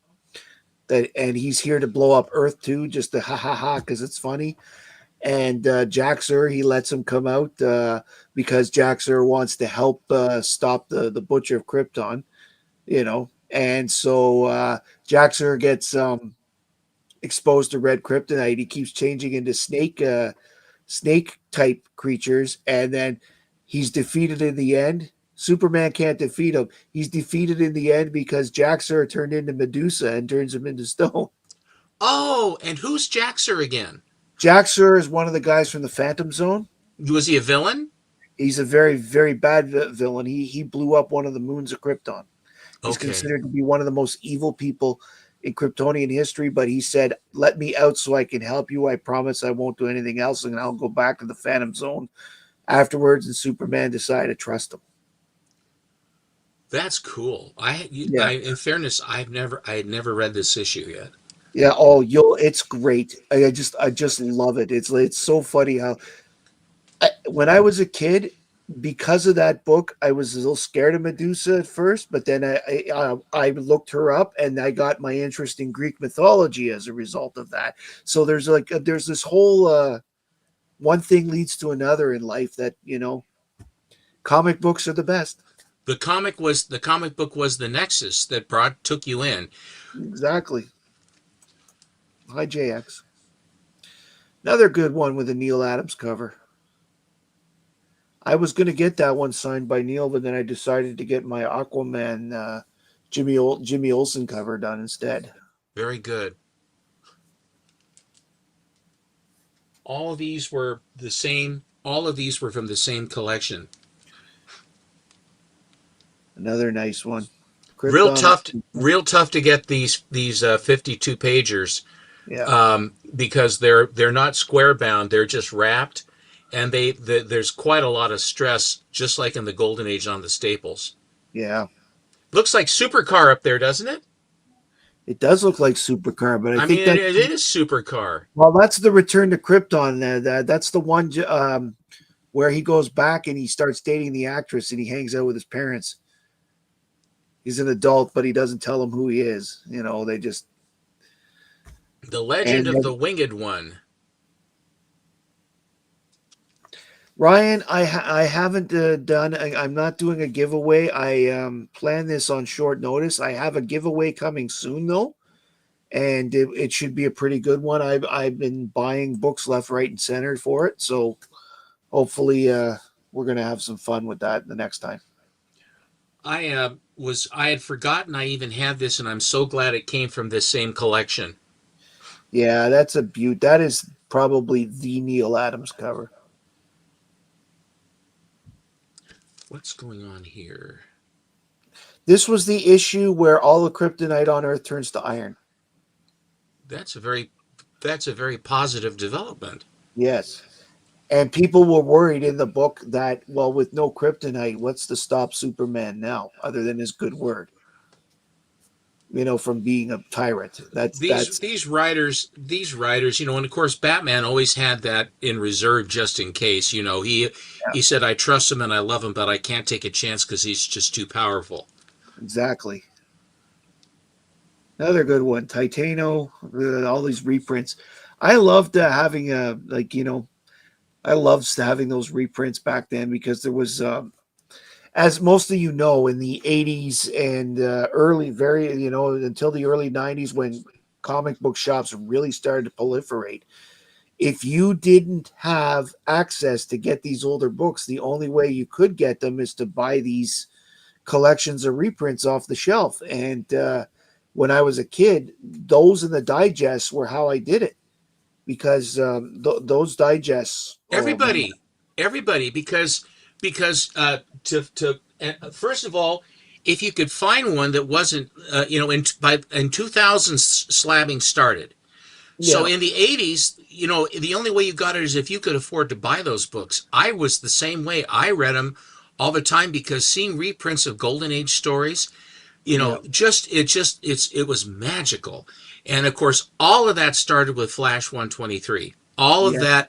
That and he's here to blow up Earth too, just to ha ha ha because it's funny. And Jaxer, he lets him come out because Jaxer wants to help stop the Butcher of Krypton, you know. And so Jaxer gets exposed to red kryptonite. He keeps changing into snake type creatures, and then he's defeated in the end. Superman can't defeat him. He's defeated in the end because Jaxer turned into Medusa and turns him into stone. Oh, and who's Jaxer again? Jaxer is one of the guys from the Phantom Zone. Was he a villain? He's a very, very bad villain. He blew up one of the moons of Krypton. He's Okay. considered to be one of the most evil people in Kryptonian history, but he said, "Let me out so I can help you. I promise I won't do anything else, and I'll go back to the Phantom Zone afterwards." And Superman decided to trust him. That's cool. Yeah, In fairness, I had never read this issue yet. yeah. Oh, it's great. I just love it. It's so funny how when I was a kid, because of that book, I was a little scared of Medusa at first, but then I looked her up and I got my interest in Greek mythology as a result of that. So there's this whole one thing leads to another in life that comic books are the best. The comic book was the nexus that took you in. Exactly. Hi JX. Another good one with a Neil Adams cover. I was going to get that one signed by Neil, but then I decided to get my Aquaman Jimmy Olsen cover done instead. Very good. All of these were the same. All of these were from the same collection. Another nice one. Krypton. Real tough to get these 52 pagers Yeah, because they're not square bound. They're just wrapped, and there's quite a lot of stress, just like in the Golden Age on the staples. yeah. Looks like Supercar up there, doesn't it? It does look like Supercar, but I I mean, think that it is Supercar. well, that's the Return to Krypton. That's the one where he goes back and he starts dating the actress and he hangs out with his parents. He's an adult, but he doesn't tell them who he is. They just The Legend and of the Winged One. Ryan, I haven't done. I'm not doing a giveaway. I plan this on short notice. I have a giveaway coming soon though, and it should be a pretty good one. I've been buying books left, right, and center for it. So hopefully, we're gonna have some fun with that the next time. I had forgotten I even had this, and I'm so glad it came from this same collection. Yeah, that's a beaut. That is probably the Neil Adams cover. What's going on here? This was the issue where all the kryptonite on Earth turns to iron. That's a very positive development. Yes. And people were worried in the book that, well, with no kryptonite, what's to stop Superman now, other than his good word? from being a tyrant. these That's these writers, and of course Batman always had that in reserve just in case. He said, I trust him and I love him, but I can't take a chance because he's just too powerful. exactly another good one. Titano, all these reprints. I loved having I loved having those reprints back then because there was as most of in the 80s and early, until the early 90s when comic book shops really started to proliferate. If you didn't have access to get these older books, the only way you could get them is to buy these collections of reprints off the shelf. And when I was a kid, those and the digests were how I did it because those digests, oh man, Everybody, because to first of all, if you could find one that wasn't, in 2000 slabbing started. So yeah, in the 80s, the only way you got it is if you could afford to buy those books. I was the same way. I read them all the time because seeing reprints of Golden Age stories, yeah, it was magical. And of course, all of that started with Flash 123. yeah.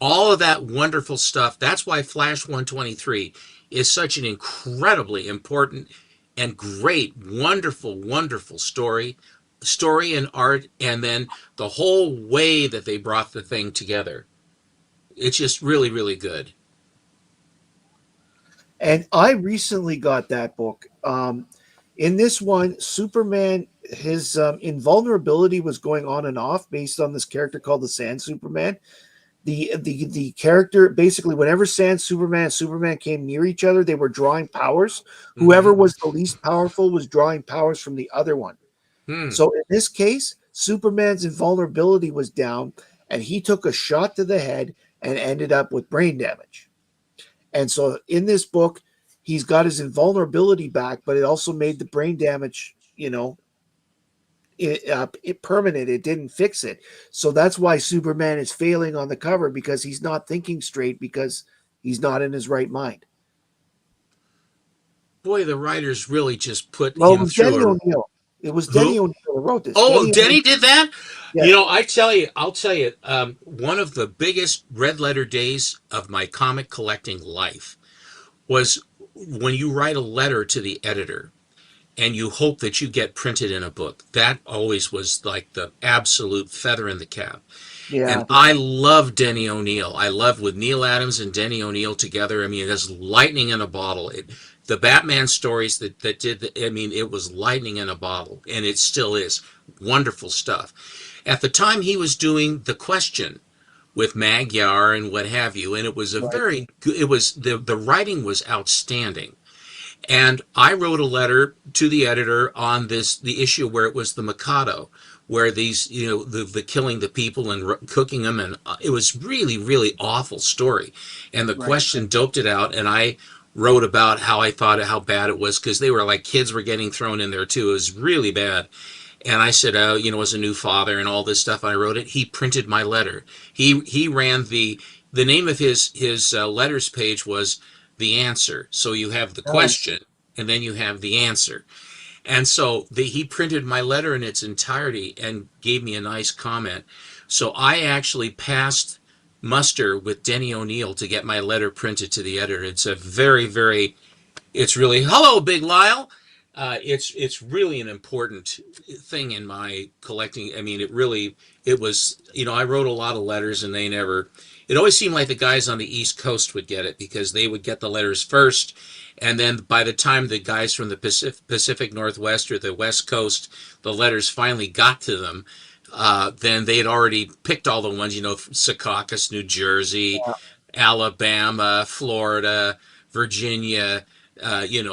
All of that wonderful stuff. That's why Flash 123 is such an incredibly important and great, wonderful, wonderful story and art, and then the whole way that they brought the thing together. It's just really, really good. And I recently got that book. In this one, Superman, his invulnerability was going on and off based on this character called the Sand Superman. The character basically, whenever Sand Superman and Superman came near each other, they were drawing powers. Whoever Mm-hmm. was the least powerful was drawing powers from the other one. Hmm. So in this case, Superman's invulnerability was down, and he took a shot to the head and ended up with brain damage. And so in this book, he's got his invulnerability back, but it also made the brain damage, it permanent. It didn't fix it. So that's why Superman is failing on the cover because he's not thinking straight because he's not in his right mind. Boy, the writers really just put Well, it him was through Denny a O'Neil. It was Denny who? O'Neil who wrote this. Oh, Denny O'Neil. Denny did that. Yes. I'll tell you, one of the biggest red letter days of my comic collecting life was when you write a letter to the editor and you hope that you get printed in a book. That always was like the absolute feather in the cap. And Yeah. I love Denny O'Neil. I love with Neil Adams and Denny O'Neil together. I mean, it's lightning in a bottle. The Batman stories that did, it was lightning in a bottle, and it still is. Wonderful stuff. At the time, he was doing The Question with Magyar and what have you, and it was Right. the writing was outstanding. And I wrote a letter to the editor on the issue where it was the Mikado, where these, the killing the people and cooking them, and it was really, really awful story. And the Right. Question doped it out, and I wrote about how I thought how bad it was because they were like kids were getting thrown in there too. It was really bad. And I said, oh, as a new father and all this stuff, I wrote it. He printed my letter. He ran the name of his letters page was The Answer. So you have the Nice. question, and then you have the answer. And so he printed my letter in its entirety and gave me a nice comment. So I actually passed muster with Denny O'Neil to get my letter printed to the editor. It's a very, very, it's really, hello, Big Lyle. It's really an important thing in my collecting. I mean, it was, I wrote a lot of letters and it always seemed like the guys on the East Coast would get it because they would get the letters first. And then by the time the guys from the Pacific Northwest or the West Coast, the letters finally got to them, then they had already picked all the ones, Secaucus, New Jersey, Yeah. Alabama, Florida, Virginia,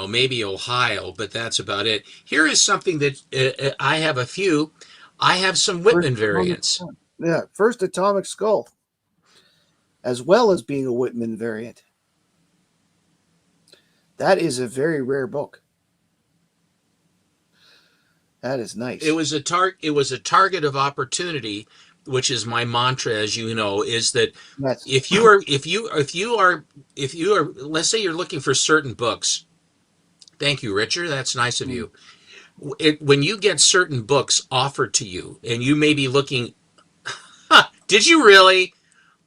maybe Ohio, but that's about it. Here is something that I have a few. I have some First Whitman atomic, variants. yeah, first atomic skull, as well as being a Whitman variant. That is a very rare book. That is It nice. was a target of opportunity, which is my mantra, as you know, is that That's if you are, let's say you're looking for certain books. Thank you, Richard. That's nice of mm, you. when you get certain books offered to you, and you may be looking, huh, did you really?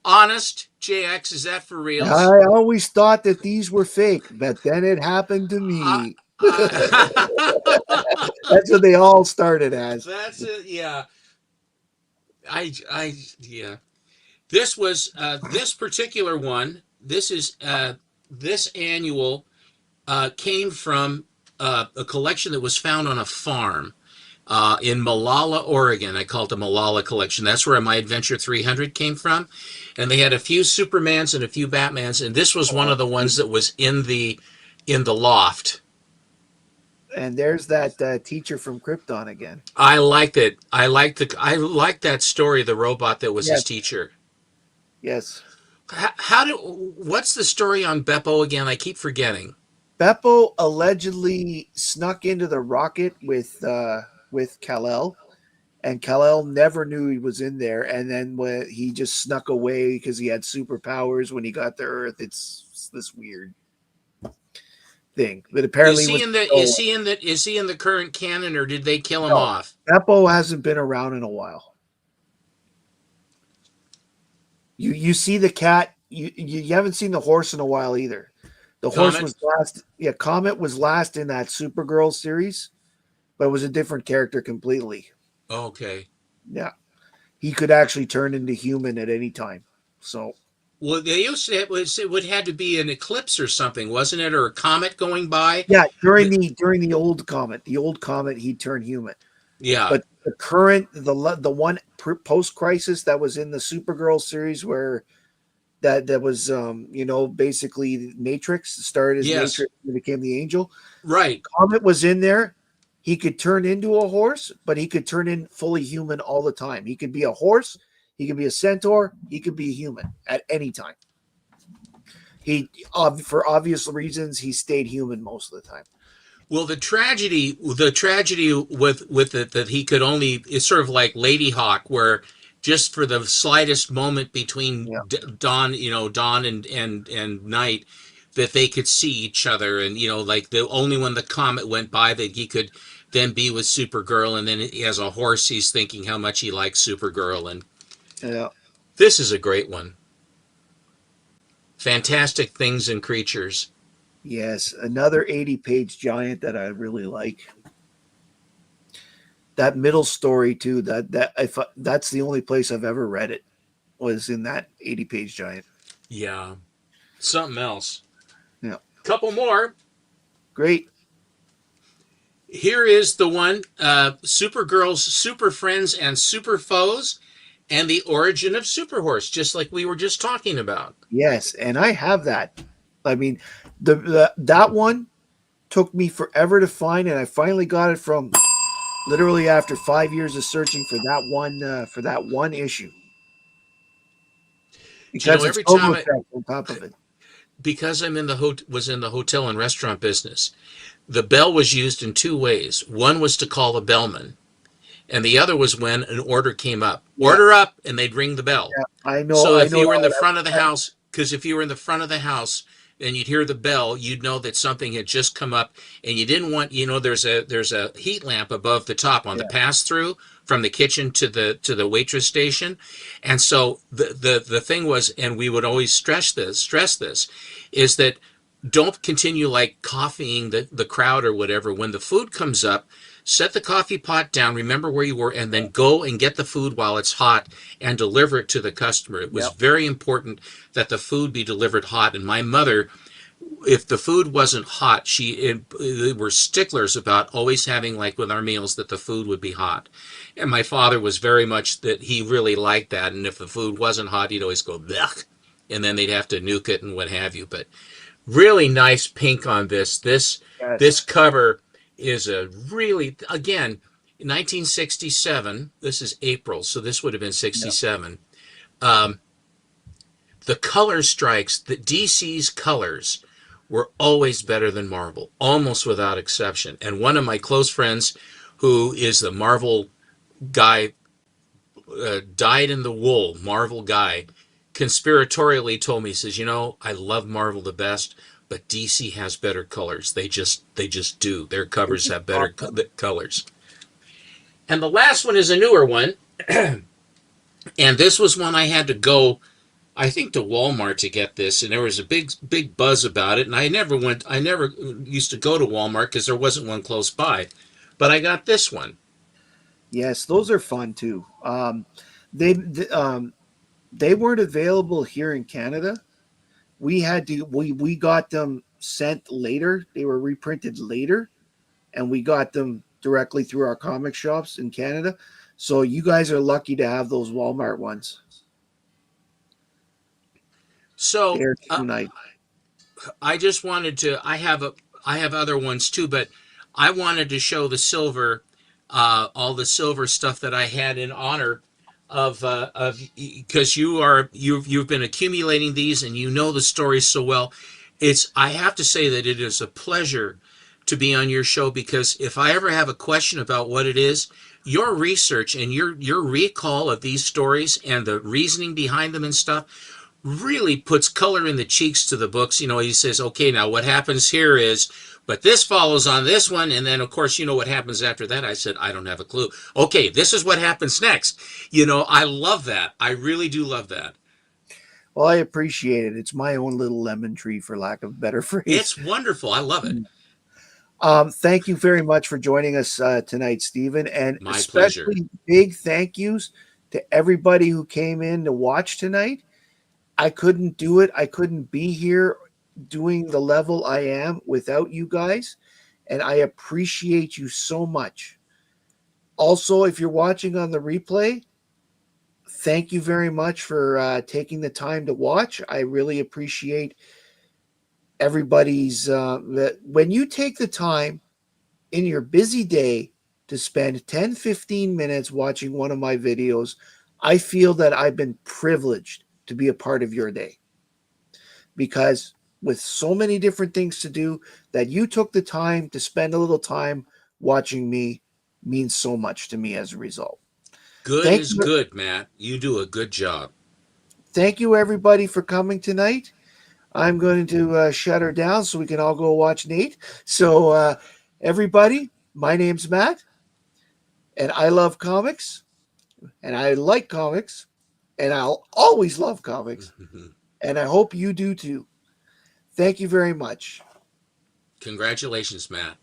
Honest, JX, is that for reals? I always thought that these were fake, but then it happened to I, me. I, That's what they all started as. that's it. Yeah, yeah. This was this particular one. This is this annual came from a collection that was found on a farm in Malala, Oregon. I call it the Malala collection. That's where my Adventure 300 came from. And they had a few Supermans and a few Batmans, and this was one Oh, of the ones that was in the loft. and there's that teacher from Krypton again. I liked it. I liked that story. The robot that was his Yes, teacher. yes. How do? What's the story on Beppo again? I keep forgetting. Beppo allegedly snuck into the rocket with Kal-El, and Kal-El never knew he was in there. And then when he just snuck away because he had superpowers when he got to Earth, it's this weird thing. But apparently, Is it he was in the? stolen. Is he in the current canon, or did they kill him No, off? Beppo hasn't been around in a while. You see the cat. You haven't seen the horse in a while either. The horse Comet. was last. Yeah, Comet was last in that Supergirl series, but it was a different character completely. Okay. Yeah, he could actually turn into human at any time. So Well, they used to it would had to be an eclipse or something, wasn't it, or a comet going by? yeah, The, during the old Comet, he turned human. yeah. But the current, the one post crisis that was in the Supergirl series where that was basically Matrix started as Yes. Matrix and became the Angel. Right. Comet was in there. He could turn into a horse, but he could turn in fully human all the time. He could be a horse, he could be a centaur, he could be a human at any time. He, for obvious reasons, he stayed human most of the time. Well, the tragedy with it that he could only it's sort of like Lady Hawk, where just for the slightest moment between Yeah, dawn, dawn and night, that they could see each other, and like the only when the comet went by that he could then be with Supergirl, and then as a horse, he's thinking how much he likes Supergirl, and yeah, this is a great one. Fantastic things and creatures. yes. Another 80-page giant that I really like. That middle story too. That's the only place I've ever read it was in that 80-page giant. Yeah, something else. Yeah, Couple more. great. Here is the one Supergirl's Super Friends and Super Foes and the origin of Superhorse, just like we were just talking about. Yes, and I have that. I mean, the that one took me forever to find, and I finally got it from literally after 5 years of searching for that one issue Do you know because it's every time Homo I, Tech on top of it. because I'm in the was in the hotel and restaurant business, the bell was used in two ways. One was to call the bellman, and the other was when an order came up. Yeah, Order up, and they'd ring the bell. yeah, So I if know you were in the that. front of the house, because if you were in the front of the house and you'd hear the bell, you'd know that something had just come up, and you didn't want, there's a heat lamp above the top on the Yeah, pass through from the kitchen to the waitress station, and so the thing was, and we would always stress this, is that don't continue like coffeeing the crowd or whatever. When the food comes up, set the coffee pot down, remember where you were, and then go and get the food while it's hot and deliver it to the customer. It was yeah, very important that the food be delivered hot. And my mother, if the food wasn't hot, they were sticklers about always having, like with our meals, that the food would be hot. And my father was very much that he really liked that. And if the food wasn't hot, he'd always go, blech, and then they'd have to nuke it and what have you. But really nice pink on this. This yes, cover is a really, again, 1967. This is April, so this would have been yeah, 67. Um, the color strikes, the DC's colors were always better than Marvel, almost without exception. And one of my close friends, who is the Marvel guy, dyed in the wool Marvel guy, conspiratorially told me, he says, I love Marvel the best, but DC has better colors. They just do. Their covers have better Awesome. colors. And the last one is a newer one, and this was one I had to go, I think, to Walmart to get this, and there was a big buzz about it, and I never used to go to Walmart because there wasn't one close by, but I got this one. Yes, those are fun too. They th- um, they weren't available here in Canada. We got them sent later. They were reprinted later, and we got them directly through our comic shops in Canada. So you guys are lucky to have those Walmart ones. So They're too nice. I just wanted to. I have other ones too, but I wanted to show the silver, all the silver stuff that I had in honor of because you've been accumulating these and you know the stories so well. I have to say that it is a pleasure to be on your show because if I ever have a question about what it is, your research and your recall of these stories and the reasoning behind them and stuff really puts color in the cheeks to the books. He says, okay, now what happens here is, but this follows on this one. And then, of course, what happens after that? I said, I don't have a clue. Okay, this is what happens next. I love that. I really do love that. Well, I appreciate it. It's my own little lemon tree, for lack of a better phrase. It's wonderful. I love it. Thank you very much for joining us tonight, Stephen, and My pleasure. especially big thank yous to everybody who came in to watch tonight. I couldn't do it. I couldn't be here doing the level I am without you guys, and I appreciate you so much. Also, if you're watching on the replay, thank you very much for taking the time to watch. I really appreciate everybody's that when you take the time in your busy day to spend 10-15 minutes watching one of my videos, I feel that I've been privileged to be a part of your day, because with so many different things to do, that you took the time to spend a little time watching me means so much to me as a result. Good Thank is you. good, Matt. You do a good job. Thank you, everybody, for coming tonight. I'm going to shut her down so we can all go watch Nate. So, everybody, my name's Matt, and I love comics, and I like comics, and I'll always love comics, and I hope you do too. Thank you very much. Congratulations, Matt.